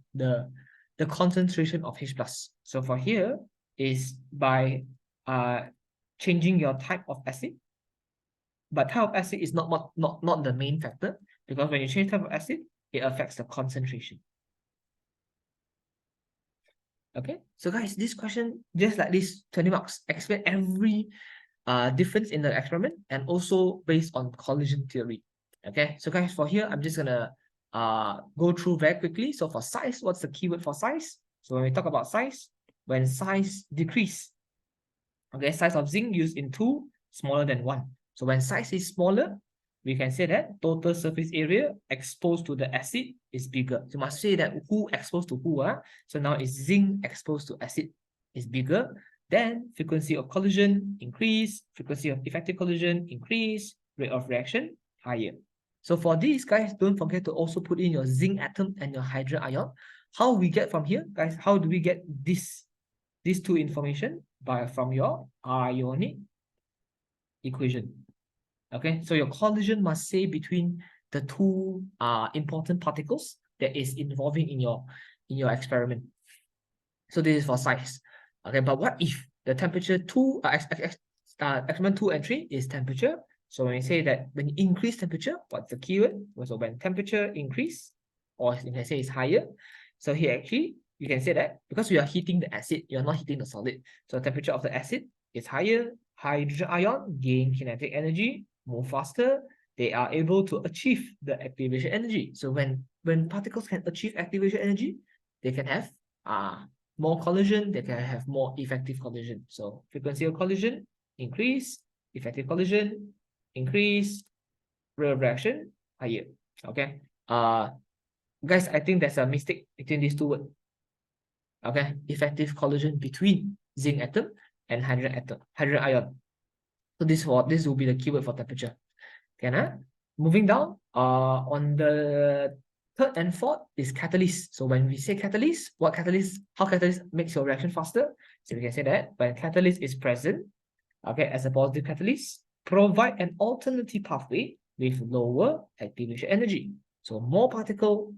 concentration of H+. So for here is by changing your type of acid. But type of acid is not the main factor, because when you change type of acid, it affects the concentration. Okay, so guys, this question, just like this, 20 marks, explain every difference in the experiment and also based on collision theory. Okay, so guys, for here, I'm just gonna go through very quickly. So for size, what's the keyword for size? So when we talk about size, when size decrease, okay, size of zinc used in 2 smaller than 1. So when size is smaller, we can say that total surface area exposed to the acid is bigger. So you must say that who exposed to who. So now is zinc exposed to acid is bigger. Then frequency of collision increase, frequency of effective collision increase, rate of reaction higher. So for these guys, don't forget to also put in your zinc atom and your hydrogen ion. How we get from here, guys? How do we get these two information? From your ionic equation. Okay, so your collision must say between the two important particles that is involving in your experiment. So this is for size. Okay, but what if the temperature experiment 2 and 3 is temperature? So when we say that when you increase temperature, what's the keyword? So when temperature increase, or you can say it's higher. So here actually you can say that because we are heating the acid, you're not heating the solid. So the temperature of the acid is higher. Hydrogen ion gain kinetic energy, move faster. They are able to achieve the activation energy. So when particles can achieve activation energy, they can have more collision, they can have more effective collision. So frequency of collision increase, effective collision increase, rate of reaction higher. Okay. Guys, I think there's a mistake between these two words. Okay, effective collision between zinc atom and hydrogen ion. So this will be the keyword for temperature. Okay, moving down, on the third and fourth is catalyst. So when we say catalyst, how catalyst makes your reaction faster? So we can say that when catalyst is present, okay, as a positive catalyst, provide an alternative pathway with lower activation energy. So more particle,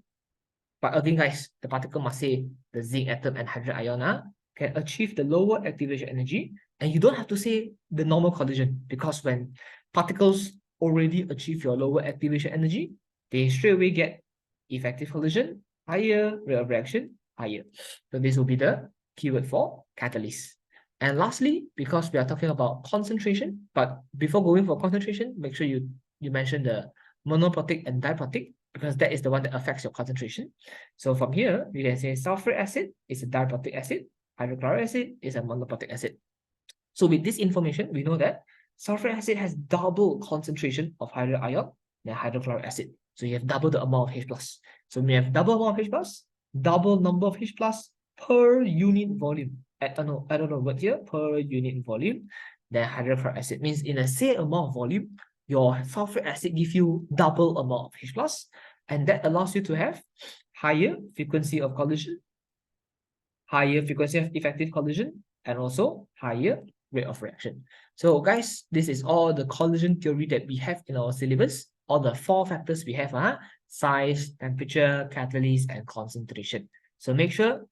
but again, guys, the particle must say the zinc atom and hydrogen ion can achieve the lower activation energy, and you don't have to say the normal collision, because when particles already achieve your lower activation energy, they straight away get effective collision, higher rate of reaction, higher. So this will be the keyword for catalyst. And lastly, because we are talking about concentration, but before going for concentration, make sure you mention the monoprotic and diprotic, because that is the one that affects your concentration. So from here, you can say sulfuric acid is a diprotic acid, hydrochloric acid is a monoprotic acid. So with this information, we know that sulfuric acid has double concentration of hydrogen ion than hydrochloric acid. So you have double the amount of H+. So we have double amount of H+, double number of H+ per unit volume. I don't know what here, per unit volume. Then hydrochloric acid means in the same amount of volume, your sulfuric acid gives you double amount of H+, and that allows you to have higher frequency of collision, higher frequency of effective collision, and also higher rate of reaction. So guys, this is all the collision theory that we have in our syllabus. All the 4 factors we have, size, temperature, catalyst, and concentration. So make sure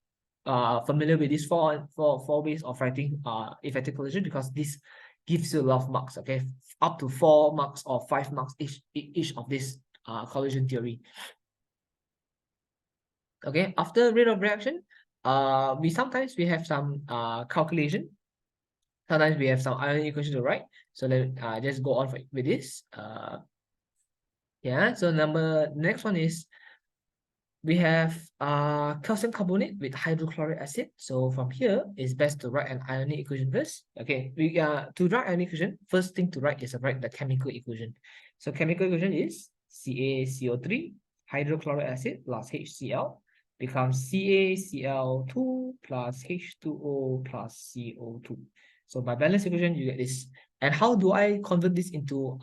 familiar with these four ways of writing effective collision, because this gives you a lot of marks. Okay, up to 4 marks or 5 marks each of this collision theory. Okay, after rate of reaction, we sometimes have some calculation. Sometimes we have some ionic equation to write. So let just go on with this. Yeah. So next one is we have calcium carbonate with hydrochloric acid. So from here, it's best to write an ionic equation first. Okay, we to write ionic equation, first thing to write is to write the chemical equation. So chemical equation is CaCO3 hydrochloric acid plus HCl becomes CaCl2 plus H2O plus CO2. So by balance equation, you get this. And how do I convert this into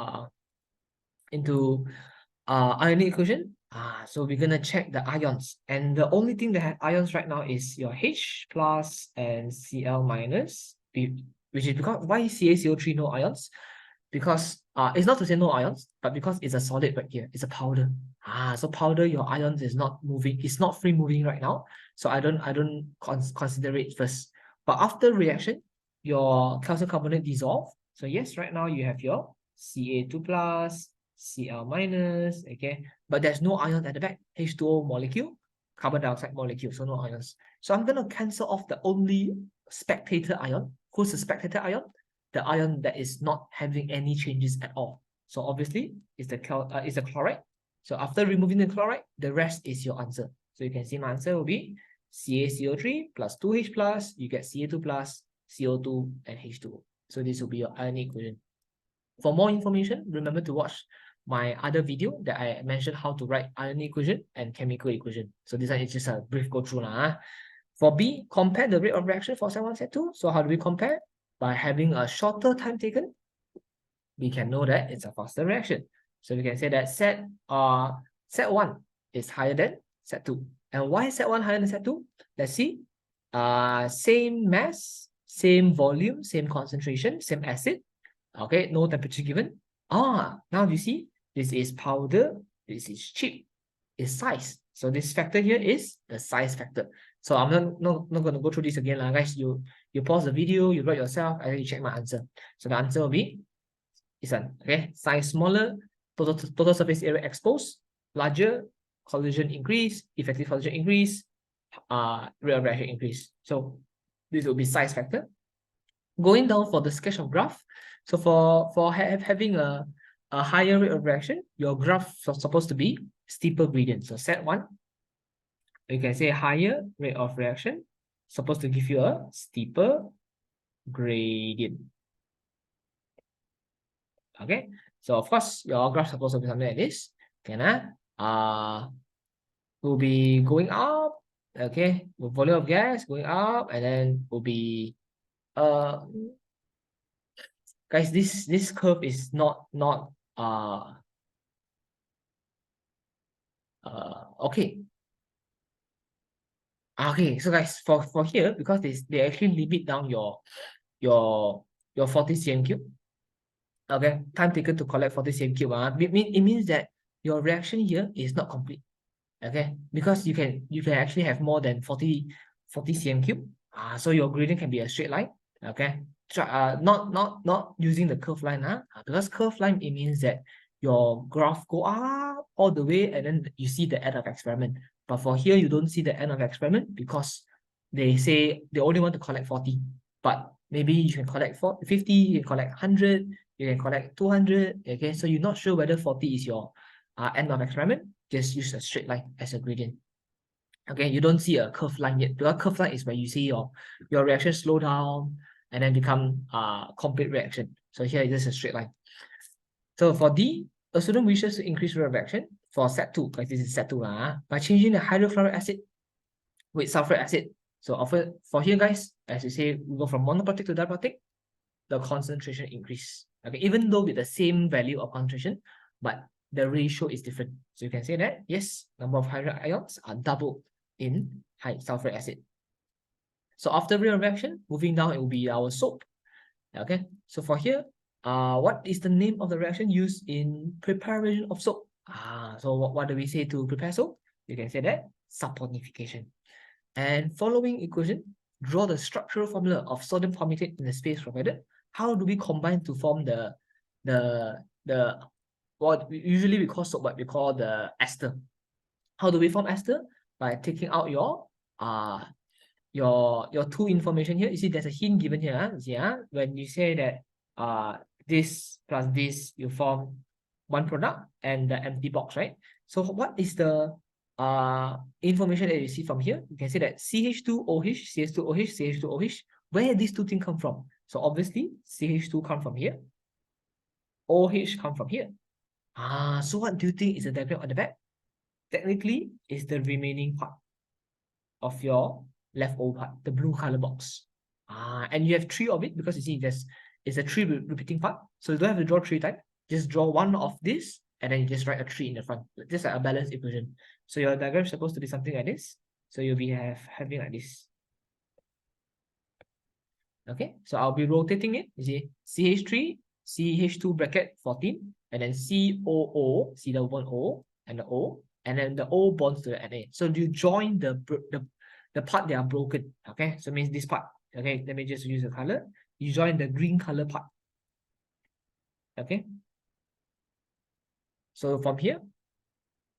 ionic equation? So we're gonna check the ions, and the only thing that has ions right now is your H plus and Cl minus, which is because why CaCO3 no ions? Because it's not to say no ions, but because it's a solid right here, it's a powder. So powder, your ions is not moving, it's not free moving right now. So I don't consider it first. But after reaction, your calcium carbonate dissolve. So yes, right now you have your Ca2 plus, Cl minus, okay, but there's no ion at the back, H2O molecule. carbon dioxide molecule, so no ions. So I'm going to cancel off the only spectator ion. Who's the spectator ion? The ion that is not having any changes at all. So obviously, it's the chloride. So after removing the chloride, the rest is your answer. So you can see my answer will be CaCO3 plus 2H plus, you get Ca2 plus, CO2, and H2O. So this will be your ionic equation. For more information, remember to watch my other video that I mentioned how to write ionic equation and chemical equation. So this one is just a brief go through now. For B, compare the rate of reaction for set 1, set 2. So how do we compare? By having a shorter time taken, we can know that it's a faster reaction. So we can say that set 1 is higher than set 2. And why is set 1 higher than set 2? Let's see. Same mass, same volume, same concentration, same acid. Okay, no temperature given. Now you see, this is powder, this is cheap, is size. So this factor here is the size factor. So I'm not going to go through this again, guys. You pause the video, you write yourself, and then you check my answer. So the answer will be this one. Okay, size smaller, total surface area exposed, larger, collision increase, effective collision increase, rate of reaction increase. So this will be size factor. Going down for the sketch of graph. So for having a higher rate of reaction, your graph is supposed to be steeper gradient. So set 1, you can say higher rate of reaction, supposed to give you a steeper gradient. Okay, so of course your graph is supposed to be something like this. Okay, will be going up. Okay, the volume of gas going up, and then will be guys, this curve is not okay. Okay, so guys, for here, because they actually limit down your 40 cm cube. Okay, time taken to collect 40 cm cube. It means that your reaction here is not complete. Okay, because you can actually have more than 40 cm cube. So your gradient can be a straight line. Okay, not using the curve line. Because curve line, it means that your graph go up all the way, and then you see the end of experiment. But for here, you don't see the end of experiment because they say they only want to collect 40. But maybe you can collect 50, you can collect 100, you can collect 200. Okay, so you're not sure whether 40 is your end of experiment. Just use a straight line as a gradient. Okay, you don't see a curved line yet, because curved line is where you see your reaction slow down and then become complete reaction. So here it is a straight line. So for D, a student wishes to increase rate of reaction for set 2, because this is set 2 by changing the hydrochloric acid with sulfuric acid. So for here, guys, as you say, we go from monoprotic to diprotic, the concentration increase. Okay, even though with the same value of concentration, but the ratio is different. So you can say that, yes, number of hydrogen ions are doubled in high sulfuric acid. So after real reaction, moving down, it will be our soap. Okay, so for here, what is the name of the reaction used in preparation of soap? So what do we say to prepare soap? You can say that saponification. And following equation, draw the structural formula of sodium palmitate in the space provided. How do we combine to form what usually we call soap, but we call the ester? How do we form ester? By taking out your two information here. You see, there's a hint given here. When you say that this plus this, you form one product and the empty box, right? So what is the information that you see from here? You can say that CH2OH, CH2OH, CH2OH. Where these two things come from? So obviously CH2 come from here, OH come from here. So what do you think is the diagram on the back? Technically, it's the remaining part of your leftover part, the blue color box. And you have 3 of it, because you see it's a 3 repeating part. So you don't have to draw 3 times. Just draw one of this, and then you just write a 3 in the front. Just like a balanced equation. So your diagram is supposed to be something like this. So you'll be having like this. Okay, so I'll be rotating it. You see, CH3, CH2 bracket 14, and then COO, see the one O and the O, and then the O bonds to the Na. So you join the part that are broken. Okay, so it means this part. Okay, let me just use the color. You join the green color part. Okay. So from here,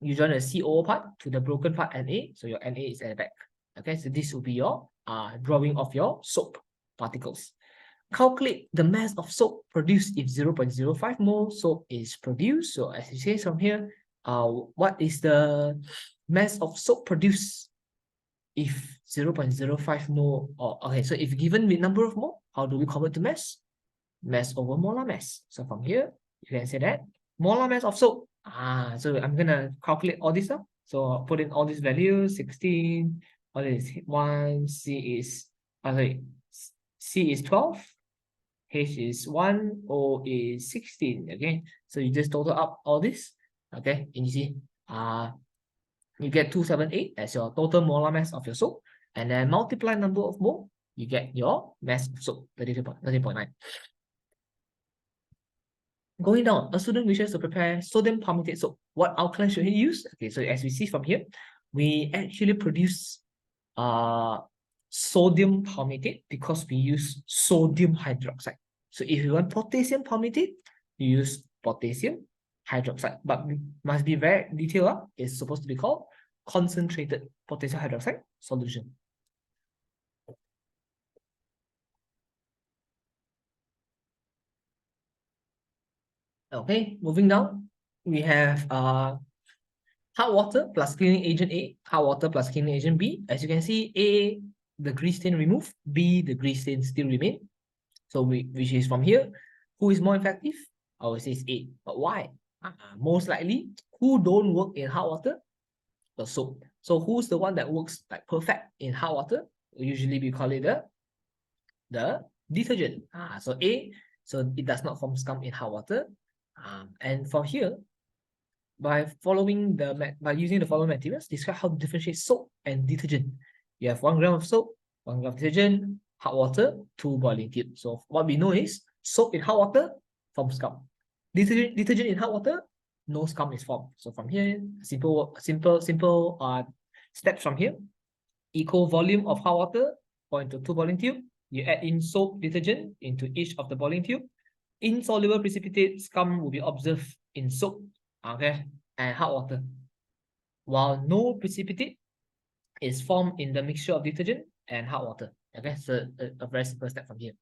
you join the CO part to the broken part Na, so your Na is at the back. Okay, so this will be your drawing of your soap particles. Calculate the mass of soap produced if 0.05 mole soap is produced. So as you say from here, what is the mass of soap produced if 0.05 mole? Or okay, so if given with number of mole, how do we convert to mass? Mass over molar mass. So from here, you can say that molar mass of soap. So I'm gonna calculate all this up. So I'll put in all these values, 16, all this 1, C is C is 12, H is 1, O is 16. Okay, so you just total up all this. Okay, and you see, you get 278 as your total molar mass of your soap, and then multiply number of mole, you get your mass of soap, 13.9. Going down, a student wishes to prepare sodium palmitate soap. What alkaline should he use? Okay, so as we see from here, we actually produce sodium palmitate because we use sodium hydroxide. So if you want potassium palmitate, you use potassium hydroxide. But we must be very detailed. It's supposed to be called concentrated potassium hydroxide solution. Okay, moving down, we have hot water plus cleaning agent A, hot water plus cleaning agent B. As you can see, A, the grease stain removed, B, the grease stain still remain. So which is from here, who is more effective? I would say it's A. But why? Most likely, who don't work in hot water? The soap. So who's the one that works like perfect in hot water? Usually we call it the detergent. So A, so it does not form scum in hot water. And for here, by using the following materials, describe how to differentiate soap and detergent. You have 1 gram of soap, 1 gram of detergent, hot water, 2 boiling tubes. So what we know is soap in hot water forms scum. Detergent in hot water, no scum is formed. So from here, simple steps from here. Equal volume of hot water, pour into 2 boiling tube. You add in soap detergent into each of the boiling tube. Insoluble precipitate scum will be observed in soap, okay, and hot water, while no precipitate is formed in the mixture of detergent and hot water. Okay, so a very simple step from here.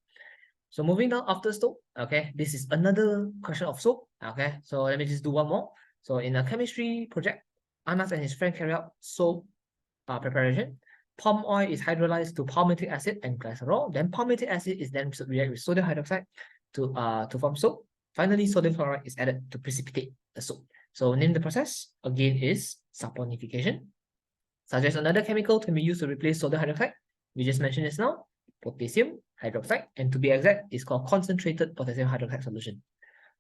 So moving down after soap, okay, this is another question of soap. Okay, so let me just do one more. So in a chemistry project, Anas and his friend carry out soap preparation. Palm oil is hydrolyzed to palmitic acid and glycerol. Then palmitic acid is then react with sodium hydroxide to form soap. Finally, sodium chloride is added to precipitate the soap. So name the process again is saponification. Suggest another chemical can be used to replace sodium hydroxide. We just mentioned this now, potassium hydroxide, and to be exact, it's called concentrated potassium hydroxide solution.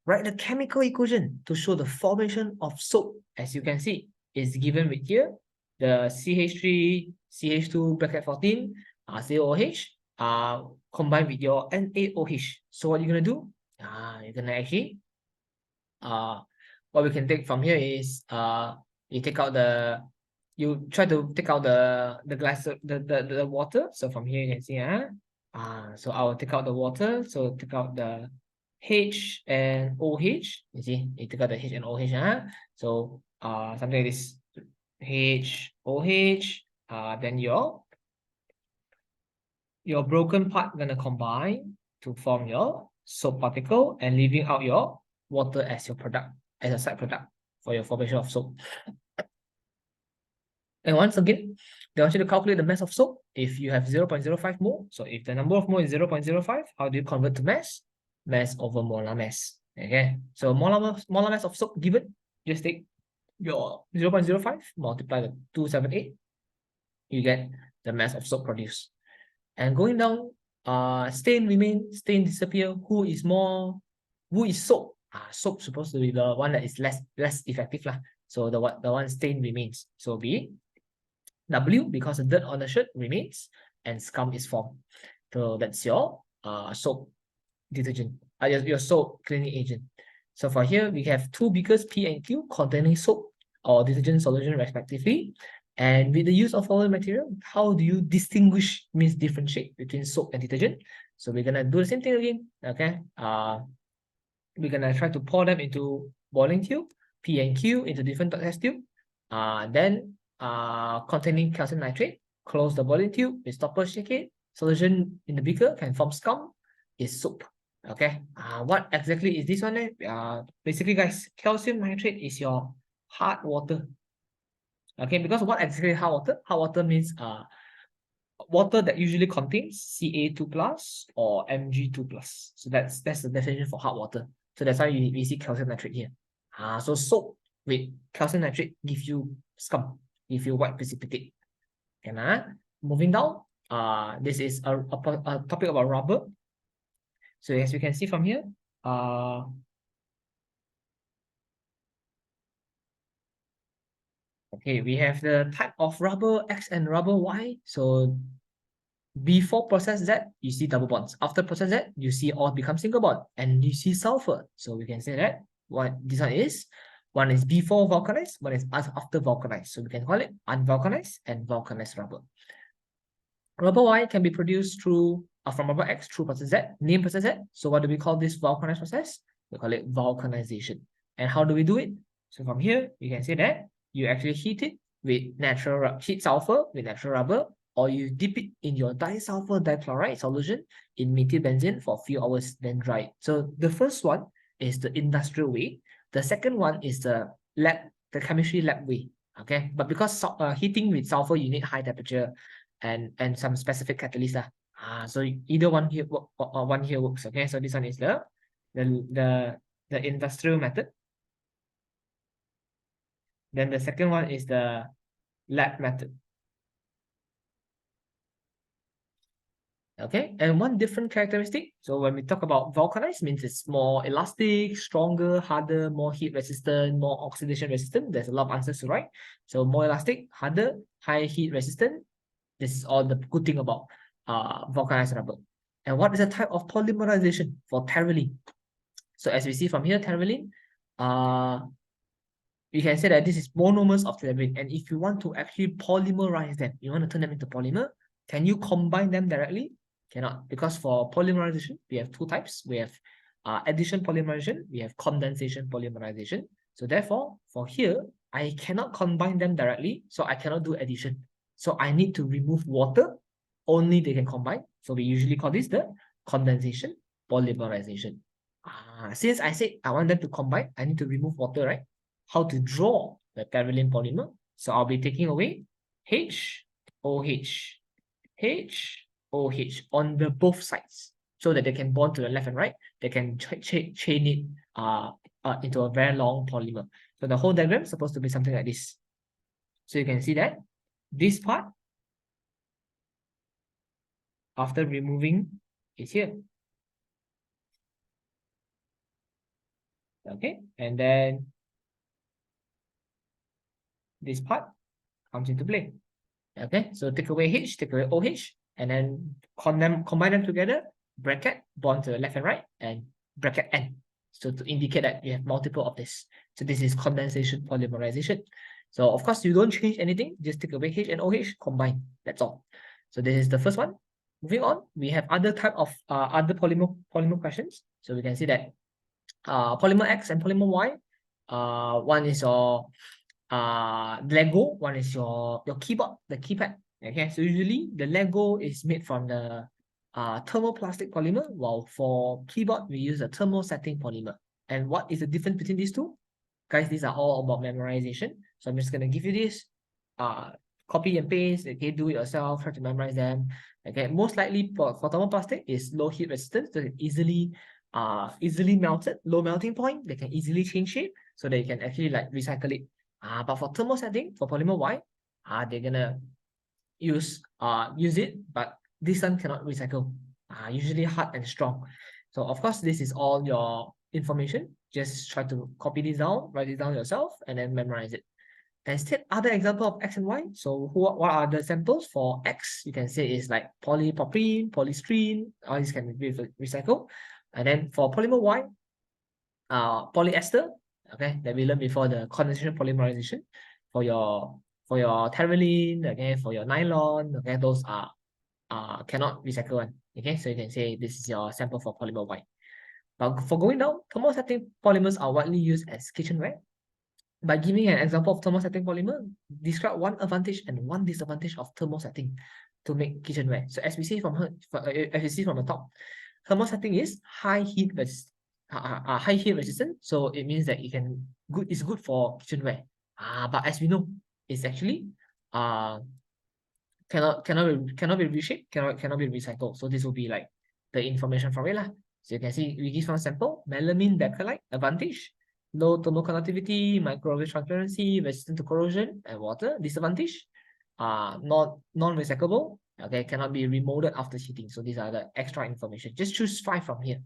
Write the chemical equation to show the formation of soap. As you can see, is given with here the CH3, CH2 bracket 14, COOH, combined with your NaOH. So what you're gonna do? You're gonna actually what we can take from here is you try to take out the glass the water. So from here you can see so I'll take out the water. So take out the H and OH. You see, you take out the H and OH. So something like this. H OH. Then your broken part gonna combine to form your soap particle and leaving out your water as your product, as a side product for your formation of soap. And once again, they want you to calculate the mass of soap if you have 0.05 mole. So if the number of mole is 0.05, how do you convert to mass? Mass over molar mass. Okay, so molar mass of soap given, just take your 0.05 multiply the 278, you get the mass of soap produced. And going down, stain remain, stain disappear. Who is soap? Soap supposed to be the one that is less effective lah. So the one stain remains. So B, W, because the dirt on the shirt remains and scum is formed. So that's your soap detergent, your soap cleaning agent. So for here we have 2 beakers P and Q containing soap or detergent solution respectively. And with the use of following material, how do you distinguish, means differentiate between soap and detergent? So we're gonna do the same thing again. Okay, we're gonna try to pour them into boiling tube, P and Q into different test tube. Then containing calcium nitrate, close the boiling tube with stopper, shake it. Solution in the beaker can form scum, is soap. Okay, what exactly is this one? Basically, guys, calcium nitrate is your hard water. Okay, because what exactly hard water? Hard water means water that usually contains Ca2 plus or Mg2 plus. So that's the definition for hard water. So that's why we see calcium nitrate here. So soap with calcium nitrate gives you scum, give you white precipitate. Okay, moving down. This is a topic about rubber. So as you can see from here, okay, we have the type of rubber X and rubber Y. So before process Z, you see double bonds. After process Z, you see all become single bond, and you see sulfur. So we can say that what this one is before vulcanized, one is after vulcanized. So we can call it unvulcanized and vulcanized rubber. Rubber Y can be produced through from rubber X through process Z, name process Z. So what do we call this vulcanized process? We call it vulcanization. And how do we do it? So from here, you can say that you actually heat it with heat sulfur with natural rubber, or you dip it in your disulfur dichloride solution in methyl benzene for a few hours, then dry it. So the first one is the industrial way. The second one is the chemistry lab way. Okay, but because heating with sulfur, you need high temperature and some specific catalyst. So either one here or one here works. Okay, so this one is the industrial method. Then the second one is the lab method. Okay, and one different characteristic. So when we talk about vulcanized, means it's more elastic, stronger, harder, more heat resistant, more oxidation resistant. There's a lot of answers to write. So more elastic, harder, high heat resistant. This is all the good thing about vulcanized rubber. And what is the type of polymerization for terephthalene? So as we see from here, terephthalene, we can say that this is monomers of terephthalene. And if you want to actually polymerize them, you want to turn them into polymer, can you combine them directly? Cannot, because for polymerization, we have two types. We have addition polymerization, we have condensation polymerization. So therefore, for here, I cannot combine them directly, so I cannot do addition. So I need to remove water, only they can combine. So we usually call this the condensation polymerization. Since I said I want them to combine, I need to remove water, right? How to draw the terephthalene polymer? So I'll be taking away H, OH, H, OH on the both sides, so that they can bond to the left and right. They can chain it into a very long polymer. So the whole diagram is supposed to be something like this. So you can see that this part, after removing, is here. Okay, and then this part comes into play. Okay, so take away H, take away OH, and then combine them together, bracket, bond to the left and right, and bracket N. So to indicate that you have multiple of this. So this is condensation polymerization. So of course, you don't change anything, just take away H and OH, combine. That's all. So this is the first one. Moving on, we have other type of other polymer questions. So we can see that polymer X and polymer Y. One is your Lego, one is your keyboard, the keypad. Okay, so usually the Lego is made from the thermoplastic polymer, while for keyboard we use a thermosetting polymer. And what is the difference between these two? Guys, these are all about memorization. So I'm just gonna give you this. Copy and paste, okay, do it yourself, try to memorize them. Okay, most likely for thermoplastic is low heat resistance, so easily melted, low melting point, they can easily change shape, so they can actually like recycle it. But for thermosetting, for polymer Y, they're gonna use it, but this one cannot recycle. Usually hard and strong. So of course, this is all your information. Just try to copy this down, write it down yourself, and then memorize it. And state other example of X and Y. So what are the samples for X? You can say is like polypropylene, polystyrene, all these can be recycled. And then for polymer Y, polyester, okay, that we learned before, the condensation polymerization. For your terephthalene, okay, for your nylon, okay, those are cannot recycle one. Okay, so you can say this is your sample for polymer Y. But for going down, thermosetting polymers are widely used as kitchenware. by giving an example of thermosetting polymer, describe one advantage and one disadvantage of thermosetting to make kitchenware. So as we see from as we see from the top, thermosetting is high heat resistant. So it means that it's good for kitchenware. But as we know, it's actually cannot be reshaped, cannot be recycled. So this will be like the information from it lah. So you can see we give one sample: melamine bakelite, advantage, low thermal conductivity, microwave transparency, resistant to corrosion and water. Disadvantage, not non-recyclable. Okay, cannot be remolded after heating. So these are the extra information. Just choose 5 from here.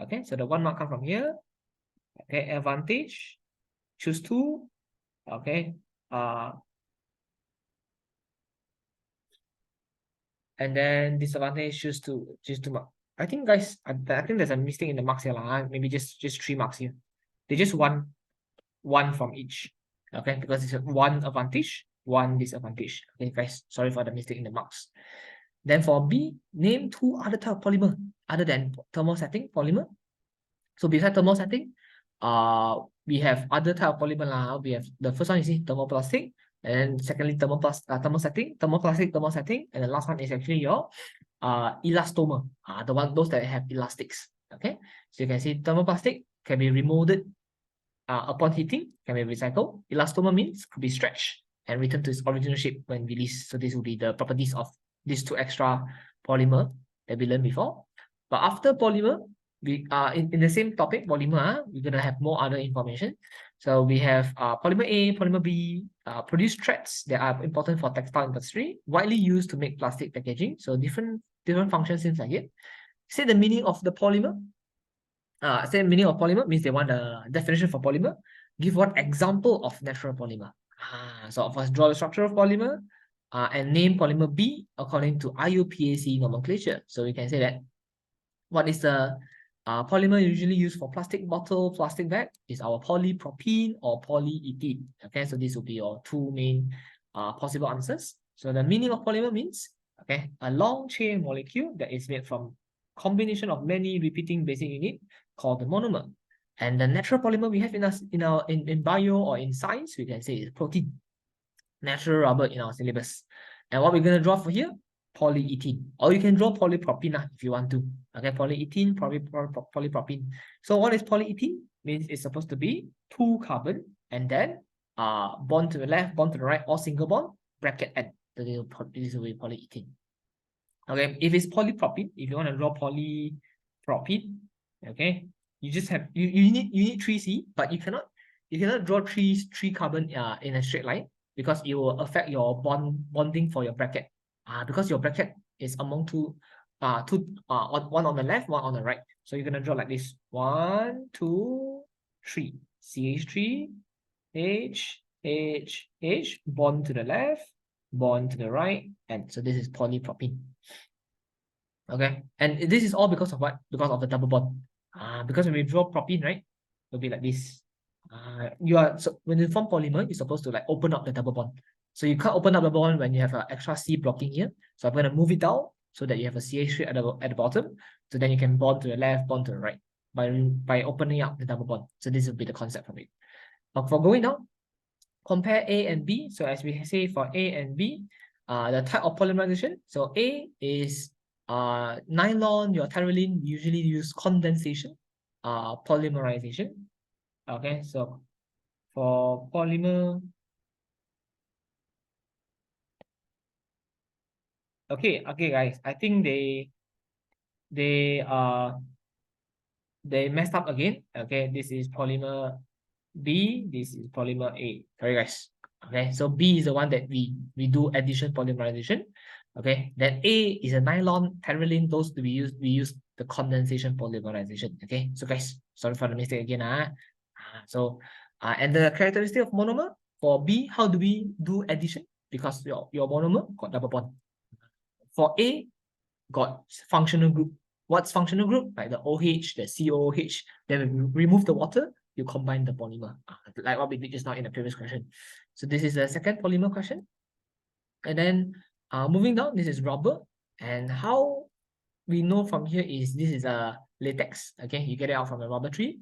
Okay, so the 1 mark come from here. Okay, advantage, choose 2. Okay, and then disadvantage, choose 2 mark. I think guys, I think there's a mistake in the marks here lah. Maybe just 3 marks here. They just one from each. Okay, because it's one advantage, one disadvantage. Okay, guys, sorry for the mistake in the marks. Then for B, name 2 other type of polymer other than thermosetting polymer. So besides thermosetting, we have other type of polymer lah. We have the first one you see thermoplastic, and secondly thermosetting, thermosetting, and the last one is actually your elastomer, those that have elastics. Okay, so you can see thermoplastic can be remolded upon heating, can be recycled. Elastomer means could be stretched and returned to its original shape when released. So this will be the properties of these 2 extra polymer that we learned before. But after polymer, we in the same topic, polymer, we're gonna have more other information. So we have polymer A, polymer B, produce threads that are important for textile industry, widely used to make plastic packaging. So different functions seems like it. Say the meaning of the polymer. Say meaning of polymer means they want the definition for polymer. Give one example of natural polymer. So first draw the structure of polymer and name polymer B according to IUPAC nomenclature. So we can say that what is the polymer usually used for plastic bottle, plastic bag is our polypropylene or polyethylene. Okay, so these will be your 2 main possible answers. So the meaning of polymer means a long chain molecule that is made from combination of many repeating basic unit called the monomer. And the natural polymer we have in bio or in science, we can say is protein, natural rubber in our syllabus. And what we're going to draw for here, polyethylene, or you can draw polypropylene if you want to. Okay, polyethylene, polypropylene. So what is polyethylene? Means it's supposed to be 2 carbon and then bond to the left, bond to the right, or single bond, bracket N. So this will be polyethylene. Okay, if it's polypropylene, if you want to draw polypropylene, okay, you just have you need 3C, but you cannot draw three carbon in a straight line because it will affect your bonding for your bracket. Because your bracket is among one on the left, one on the right. So you're gonna draw like this: 1, 2, 3. CH3, H, bond to the left, bond to the right, and so this is polypropylene. Okay, and this is all because of what? Because of the double bond. Because when we draw propene, right, it'll be like this. So when you form polymer, you're supposed to like open up the double bond. So you can't open up the bond when you have an extra C blocking here. So I'm going to move it down so that you have a CH3 at the bottom. So then you can bond to the left, bond to the right by opening up the double bond. So this will be the concept of it. But for going down, compare A and B. So as we say for A and B, the type of polymerization. So A is nylon, your terylene usually use condensation, polymerization. Okay, so for polymer, okay guys, I think they messed up again. Okay, this is polymer B, this is polymer A. Sorry guys. Okay, so B is the one that we do addition polymerization. Okay, then A is a nylon, terylene, those we use the condensation polymerization. Okay, so guys, sorry for the mistake again. And the characteristic of monomer for B, how do we do addition? Because your monomer got double bond. For A, got functional group. What's functional group? Like the OH, the COOH. Then we remove the water, you combine the polymer, like what we did just now in the previous question. So this is the second polymer question. And then moving down, this is rubber. And how we know from here is this is a latex. Okay, you get it out from the rubber tree.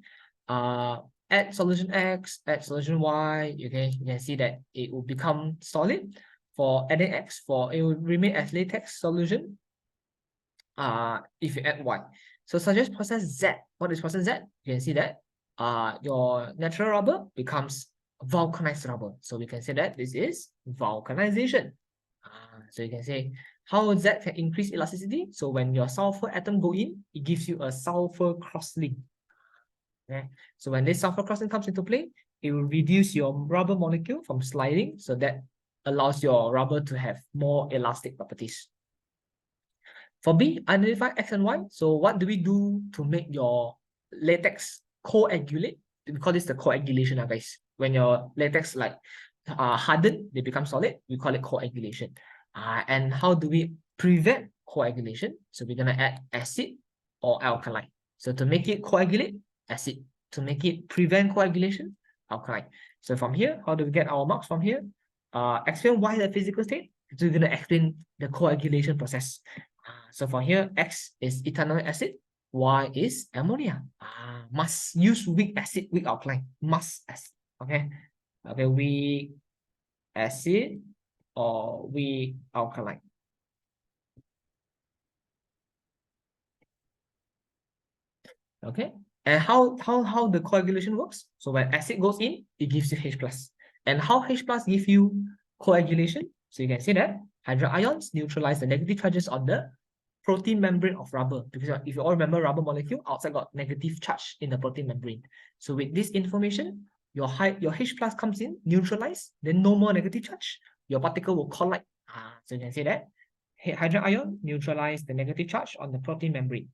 add solution X, add solution Y, okay, you can see that it will become solid. For adding X, it will remain as latex solution if you add Y. So suggest process Z. What is process Z? You can see that your natural rubber becomes vulcanized rubber. So we can say that this is vulcanization. So you can say how Z can increase elasticity. So when your sulfur atom go in, it gives you a sulfur crosslink. Okay? So when this sulfur crosslink comes into play, it will reduce your rubber molecule from sliding, so that allows your rubber to have more elastic properties. For B, identify X and Y. So what do we do to make your latex coagulate? We call this the coagulation, guys. When your latex harden, they become solid, we call it coagulation. And how do we prevent coagulation? So we're gonna add acid or alkaline. So to make it coagulate, acid. To make it prevent coagulation, alkaline. So from here, how do we get our marks from here? Explain why the physical state. So we're gonna explain the coagulation process. So for here, X is ethanoic acid, Y is ammonia. Must use weak acid, weak alkaline. Must acid. Okay. Okay, weak acid or weak alkaline. Okay. And how the coagulation works? So when acid goes in, it gives you H plus. And how H plus give you coagulation? So you can see that hydrogen ions neutralize the negative charges on the protein membrane of rubber, because if you all remember, rubber molecule outside got negative charge in the protein membrane. So with this information, your H plus comes in, neutralize, then no more negative charge, your particle will collide. So you can say that hydrogen ion neutralize the negative charge on the protein membrane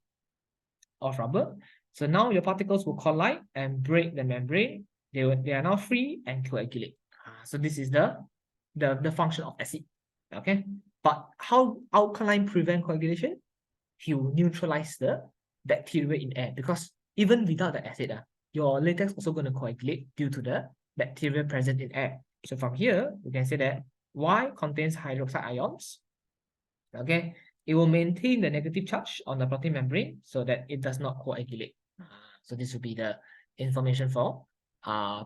of rubber. So now your particles will collide and break the membrane. They are now free and coagulate. So this is the function of acid. Okay, but how alkaline prevent coagulation? He will neutralize the bacteria in air, because even without the acid, your latex also going to coagulate due to the bacteria present in air. So from here, we can say that Y contains hydroxide ions. Okay, it will maintain the negative charge on the protein membrane so that it does not coagulate. So this will be the information for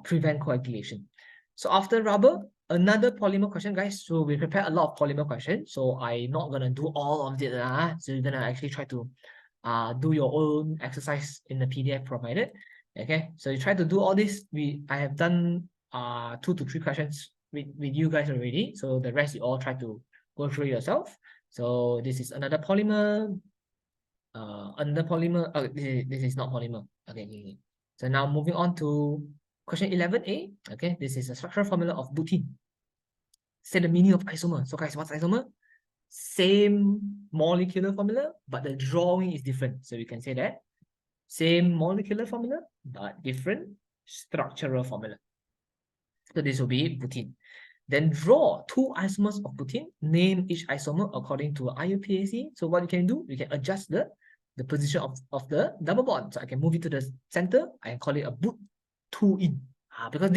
prevent coagulation. So after rubber, another polymer question, guys. So we prepare a lot of polymer questions. So I'm not gonna do all of it. So you're gonna actually try to do your own exercise in the PDF provided. Okay, so you try to do all this. I have done 2 to 3 questions with you guys already. So the rest you all try to go through yourself. So this is another polymer. Another polymer. Oh, this is not polymer. Okay. So now moving on to question 11a. Okay, this is a structural formula of butene. Say the meaning of isomer. So guys, what's isomer? Same molecular formula, but the drawing is different. So we can say that same molecular formula, but different structural formula. So this will be butene. Then draw 2 isomers of butene. Name each isomer according to IUPAC. So what you can do, you can adjust the position of the double bond. So I can move it to the center. I can call it a but 2 in. Because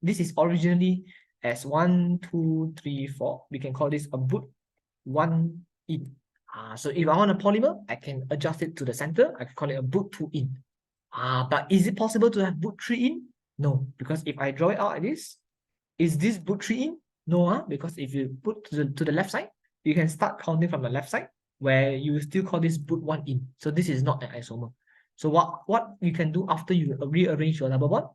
this is originally as 1, 2, 3, 4. We can call this a but 1 in. So if I want a polymer, I can adjust it to the center. I can call it a but 2 in. But is it possible to have but 3 in? No, because if I draw it out like this, is this but 3 in? No, because if you put to the left side, you can start counting from the left side, where you will still call this but 1 in. So this is not an isomer. So what you can do after you rearrange your double bond,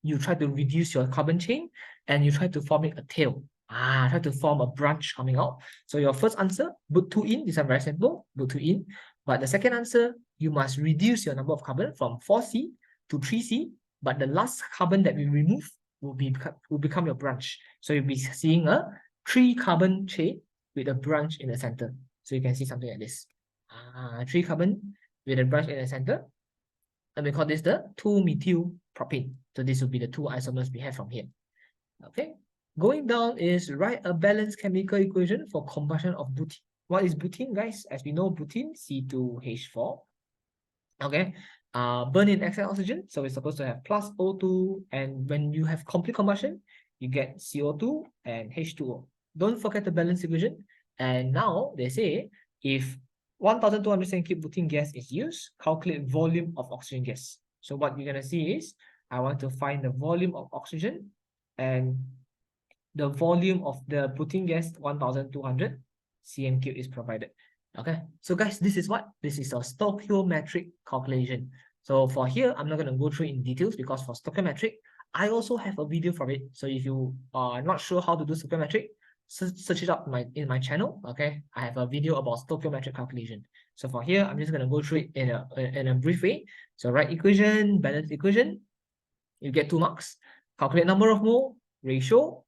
you try to reduce your carbon chain and you try to form a tail. Try to form a branch coming out. So your first answer, but 2 in, this is very simple, but 2 in. But the second answer, you must reduce your number of carbon from 4C to 3C, but the last carbon that we remove will become your branch. So you'll be seeing a 3 carbon chain with a branch in the center. So you can see something like this. 3 carbon with a branch in the center. And we call this the 2-methyl propane. So this will be the 2 isomers we have from here. Okay. Going down is write a balanced chemical equation for combustion of butene. What is butene, guys? As we know, butene, C2H4. Okay. Burn in excess oxygen. So it's supposed to have plus O2. And when you have complete combustion, you get CO2 and H2O. Don't forget the balance equation. And now they say if 1,200 cube butene gas is used, calculate volume of oxygen gas. So what you're going to see is I want to find the volume of oxygen and the volume of the protein gas 1200 cm³ is provided. Okay, so guys, this is what? This is a stoichiometric calculation. So for here, I'm not going to go through in details because for stoichiometric, I also have a video for it. So if you are not sure how to do stoichiometric, search it up in my channel. Okay, I have a video about stoichiometric calculation. So for here, I'm just going to go through it in a brief way. So write equation, balance equation, you get 2 marks. Calculate number of mole, ratio,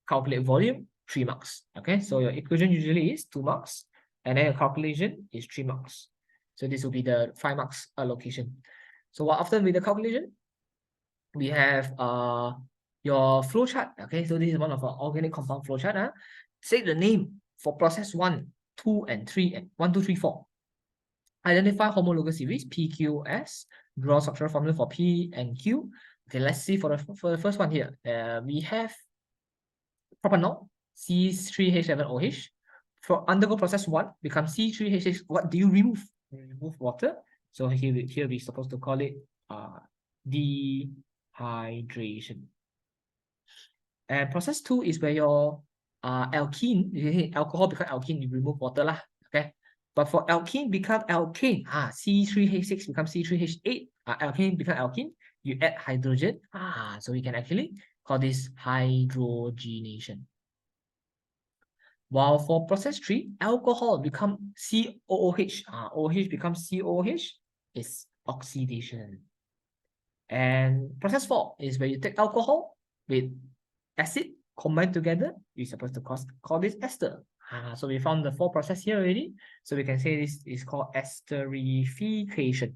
calculate volume, 3 marks. Okay, so your equation usually is 2 marks, and then your calculation is 3 marks. So this will be the 5 marks allocation. So what after with the calculation, we have your flow chart. Okay, so this is one of our organic compound flow chart. Say the name for process 1, 2, and 3, and 1, 2, 3, 4. Identify homologous series PQS. Draw structural formula for P and Q. Okay, let's see for the first one here. We have propanol C3H7OH. For undergo process 1 becomes C3H6. What do you remove? You remove water. So here we're supposed to call it dehydration. And process 2 is where your alkene, alcohol become alkene, you remove water lah. Okay. But for alkene become alkane, C3H6 becomes C3H8, alkane become alkene, you add hydrogen. So we can actually call this hydrogenation. While for process 3, alcohol become COOH, OH becomes COOH, is oxidation. And process 4 is where you take alcohol with acid combined together, you're supposed to call this ester. So we found the 4 process here already. So we can say this is called esterification.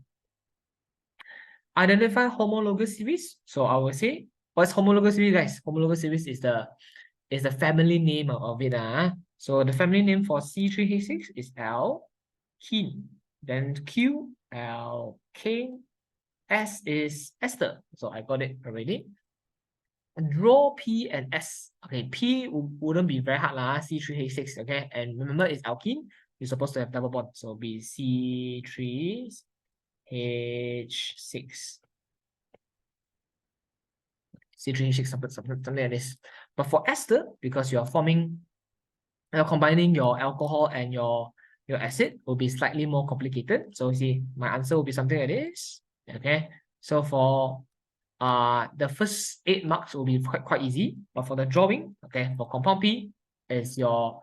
Identify homologous series. So I will say, what's homologous series, guys? Homologous series is the family name of it. So the family name for C3H6 is alkene. Then Q, alkane. S is ester. So I got it already. Draw P and S. Okay, P wouldn't be very hard lah. C3H6. Okay, and remember it's alkene. You're supposed to have double bond. So be C3H6. C3H6 something like this. But for ester, because you're combining your alcohol and your acid, will be slightly more complicated. So see, my answer will be something like this. Okay, so for the first 8 marks will be quite easy, but for the drawing, okay, for compound P is your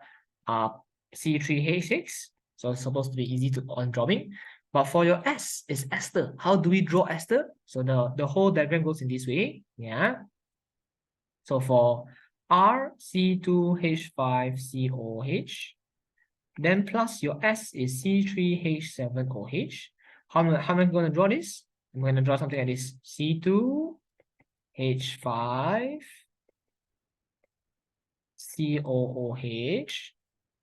C3H6, so it's supposed to be easy on drawing. But for your S is ester. How do we draw ester? So the whole diagram goes in this way. Yeah. So for R C2H5COH, then plus your S is C3H7OH. How am I going to draw this? I'm going to draw something like this. C2H5COOH.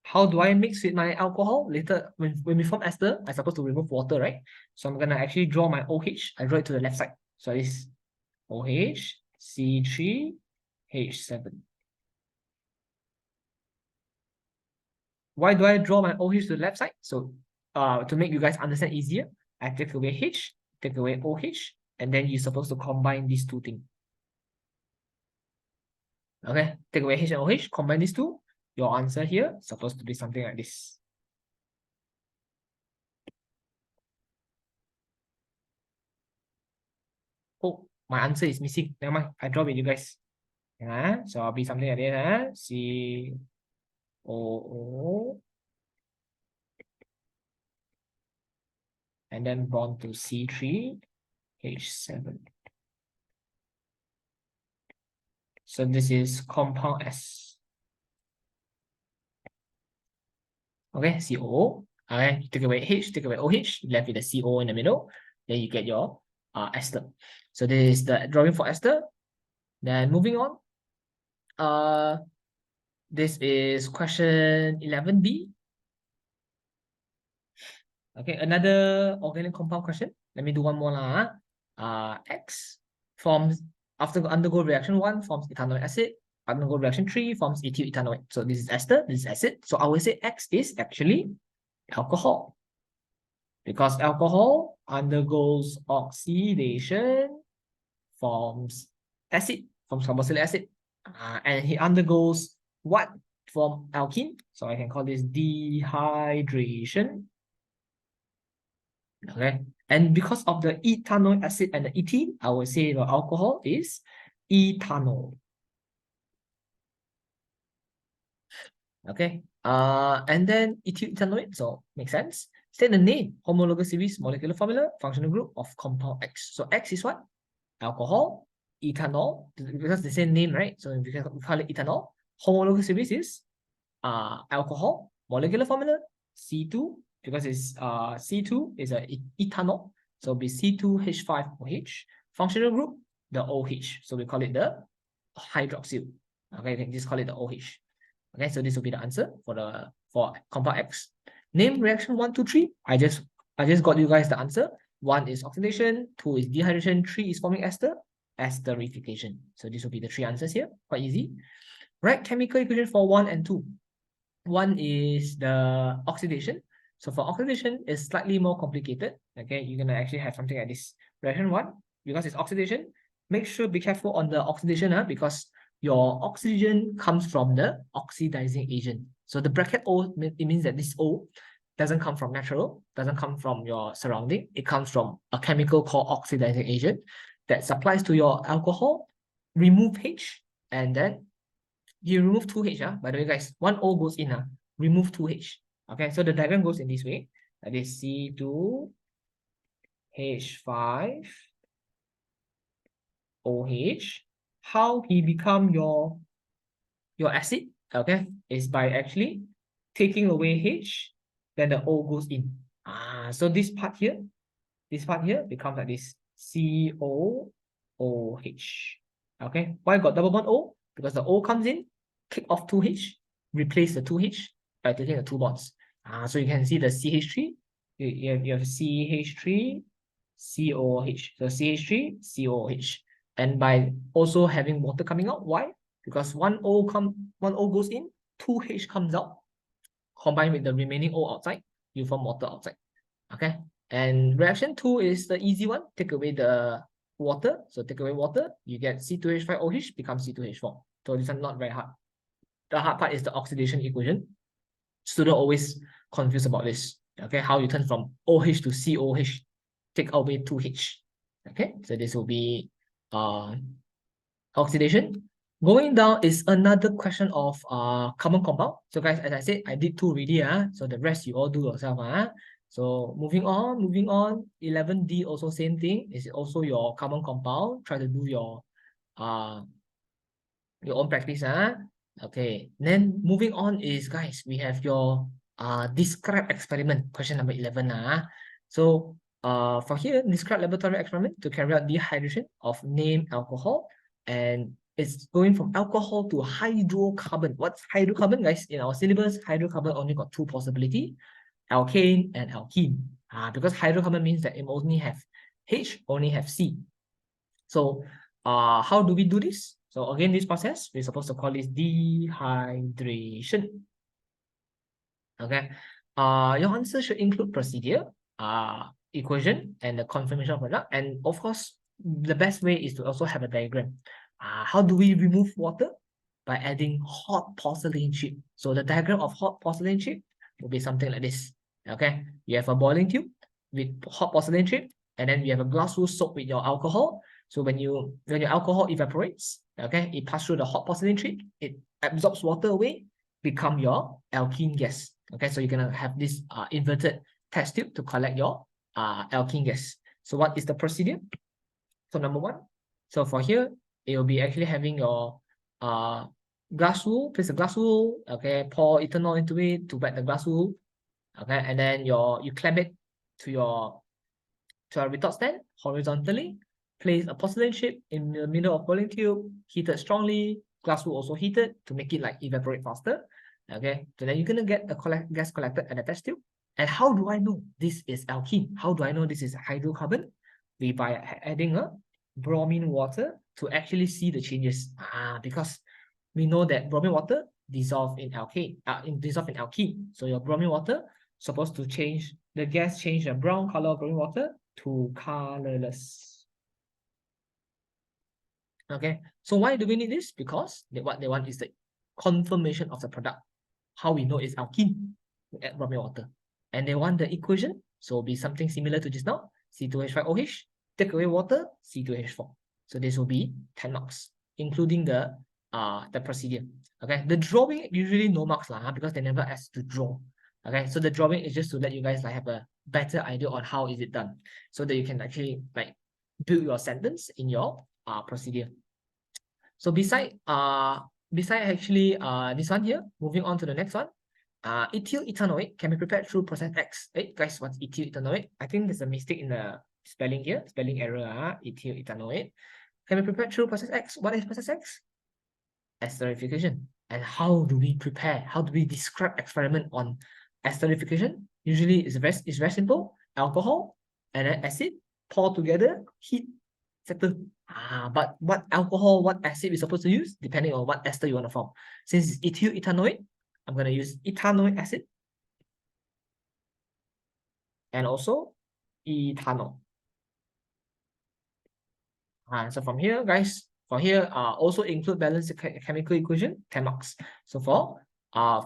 How do I mix with my alcohol? Later, when we form ester, I'm supposed to remove water, right? So I'm going to actually draw my OH. I draw it to the left side. So it's OH, C3H7. Why do I draw my OH to the left side? So to make you guys understand easier, I take away H, take away OH, and then you're supposed to combine these two things. Okay, take away H and OH, combine these two. Your answer here is supposed to be something like this. Oh, my answer is missing. Never mind, I draw with you guys. So I'll be something like this. COO. And then bond to C3H7. So this is compound S. Okay, COO. Okay, take away H, take away OH, left with the CO in the middle. Then you get your ester. So this is the drawing for ester. Then moving on. This is question 11B. Okay, another organic compound question. Let me do one more lah. X forms after undergo reaction 1 forms ethanoic acid. Undergo reaction 3 forms ethyl ethanoate. So this is ester, this is acid. So I will say X is actually alcohol, because alcohol undergoes oxidation forms acid, forms carboxylic acid. And he undergoes what form? Alkene. So I can call this dehydration. Okay. And because of the ethanol acid and the ethene, I will say the alcohol is ethanol. Okay. And then ethyl ethanoate, so makes sense. State the name, homologous series, molecular formula, functional group of compound X. So X is what? Alcohol, ethanol, because the same name, right? So we call it ethanol. Homologous series is alcohol, molecular formula, C2, because it's C2 is a ethanol, so it'll be C2H5OH. Functional group, the OH, so we call it the hydroxyl. Okay, you can just call it the OH. Okay, so this will be the answer for compound X. Name reaction 1, 2, 3. I just got you guys the answer. 1 is oxidation, 2 is dehydration, 3 is forming ester, esterification. So this will be the 3 answers here. Quite easy. Write chemical equation for 1 and 2. 1 is the oxidation. So for oxidation, it's slightly more complicated. Okay, you're gonna actually have something like this. Reaction 1, because it's oxidation, make sure be careful on the oxidation, because your oxygen comes from the oxidizing agent. So the bracket O, it means that this O doesn't come from natural, doesn't come from your surrounding. It comes from a chemical called oxidizing agent that supplies to your alcohol, remove H, and then you remove 2H. By the way, guys, 1 O goes in, remove 2H. Okay, so the diagram goes in this way. That is C2H5OH. How he become your acid, okay, is by actually taking away H, then the O goes in. So this part here becomes like this, COOH. Okay, why got double bond O? Because the O comes in, kick off 2H, replace the 2H by taking the 2 bonds. So you can see the CH3, you have CH3, COOH. So CH3, COOH. And by also having water coming out, why? Because 1 O goes in, 2H comes out, combined with the remaining O outside, you form water outside. Okay. And reaction 2 is the easy one. Take away the water. So take away water, you get C2H5OH becomes C2H4. So this is not very hard. The hard part is the oxidation equation. Student always confused about this. Okay, how you turn from OH to COH, take away 2H. Okay, so this will be oxidation. Going down is another question of carbon compound. So guys, as I said, I did 2 already. So the rest you all do yourself. So moving on. 11D also same thing. Is also your carbon compound. Try to do your own practice. Okay. Then moving on is, guys, we have your describe experiment, question number 11. So for here, describe laboratory experiment to carry out dehydration of named alcohol, and it's going from alcohol to hydrocarbon. What's hydrocarbon, guys? In our syllabus, hydrocarbon only got 2 possibilities, alkane and alkene. Because hydrocarbon means that it only have H, only have C. So how do we do this? So again, this process, we're supposed to call this dehydration. Okay. Your answer should include procedure, equation, and the confirmation of product. And of course, the best way is to also have a diagram. How do we remove water? By adding hot porcelain chip. So the diagram of hot porcelain chip will be something like this. Okay. You have a boiling tube with hot porcelain chip, and then you have a glass wool soaked with your alcohol. So when your alcohol evaporates, okay, it passes through the hot porcelain chip, it absorbs water away, become your alkene gas. Okay, so you're gonna have this inverted test tube to collect your alkene gas. So what is the procedure? So number 1, so for here, it will be actually having your glass wool, place a glass wool, okay, pour ethanol into it to wet the glass wool, okay, and then you clamp it to your retort stand horizontally, place a porcelain chip in the middle of boiling tube, heated strongly, glass wool also heated to make it like evaporate faster. Okay, so then you're gonna get a gas collected at the test tube. And how do I know this is alkene? How do I know this is hydrocarbon? By adding a bromine water to actually see the changes. Because we know that bromine water dissolve in alkene, So your bromine water supposed to change the gas, change the brown color of bromine water to colorless. Okay, so why do we need this? Because what they want is the confirmation of the product. How we know it's alkene, we add rubbing water. And they want the equation, so it'll be something similar to just now, C2H5OH, take away water, C2H4. So this will be 10 marks, including the procedure. Okay, the drawing usually no marks lah, because they never ask to draw. Okay, so the drawing is just to let you guys like have a better idea on how is it done, so that you can actually like build your sentence in your procedure. So beside actually this one here, moving on to the next one, ethyl ethanoate can be prepared through process X. Hey guys, what's ethyl ethanoate? I think there's a mistake in the spelling here, spelling error. Ethyl ethanoate can be prepared through process X. What is process X? Esterification. And how do we prepare? How do we describe experiment on esterification? Usually it's very simple. Alcohol and then acid, pour together, heat, settle. But what alcohol, what acid we're supposed to use, depending on what ester you want to form. Since it's ethyl ethanoate, I'm going to use ethanoic acid and also ethanol. So from here, guys, also include balanced chemical equation, 10 marks. So for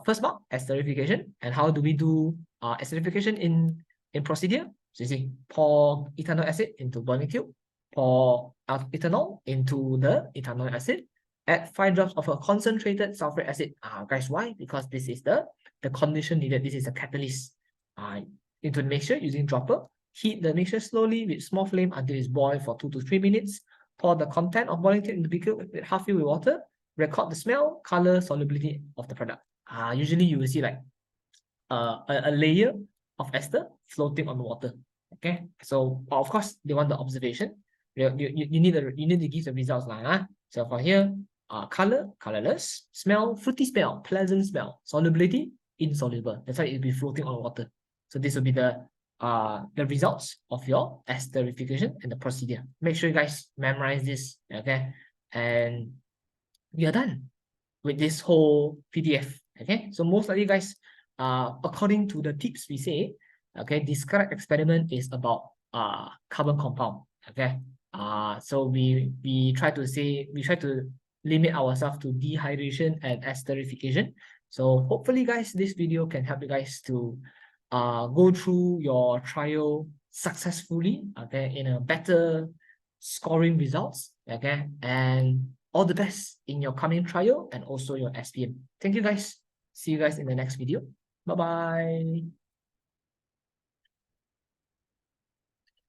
first mark, esterification. And how do we do esterification in procedure? So you see, pour ethanol acid into boiling tube, pour ethanol into the ethanol acid, add 5 drops of a concentrated sulfuric acid. Guys, why? Because this is the condition needed. This is a catalyst into the mixture using dropper. Heat the mixture slowly with small flame until it's boiled for 2 to 3 minutes. Pour the content of boiling tube in the beaker with half filled with water. Record the smell, color, solubility of the product. Usually you will see like a layer of ester floating on water. Okay, so of course they want the observation. You need to give the results lah. So for here, color, colorless, smell, fruity smell, pleasant smell, solubility, insoluble. That's why it'll be floating on water. So this will be the results of your esterification and the procedure. Make sure you guys memorize this, okay? And we are done with this whole PDF, okay? So most likely, guys, according to the tips we say, okay, this current experiment is about carbon compound, okay? So we try to limit ourselves to dehydration and esterification. So hopefully, guys, this video can help you guys to go through your trial successfully, okay, in a better scoring results, okay, and all the best in your coming trial and also your SPM. Thank you guys. See you guys in the next video. Bye bye.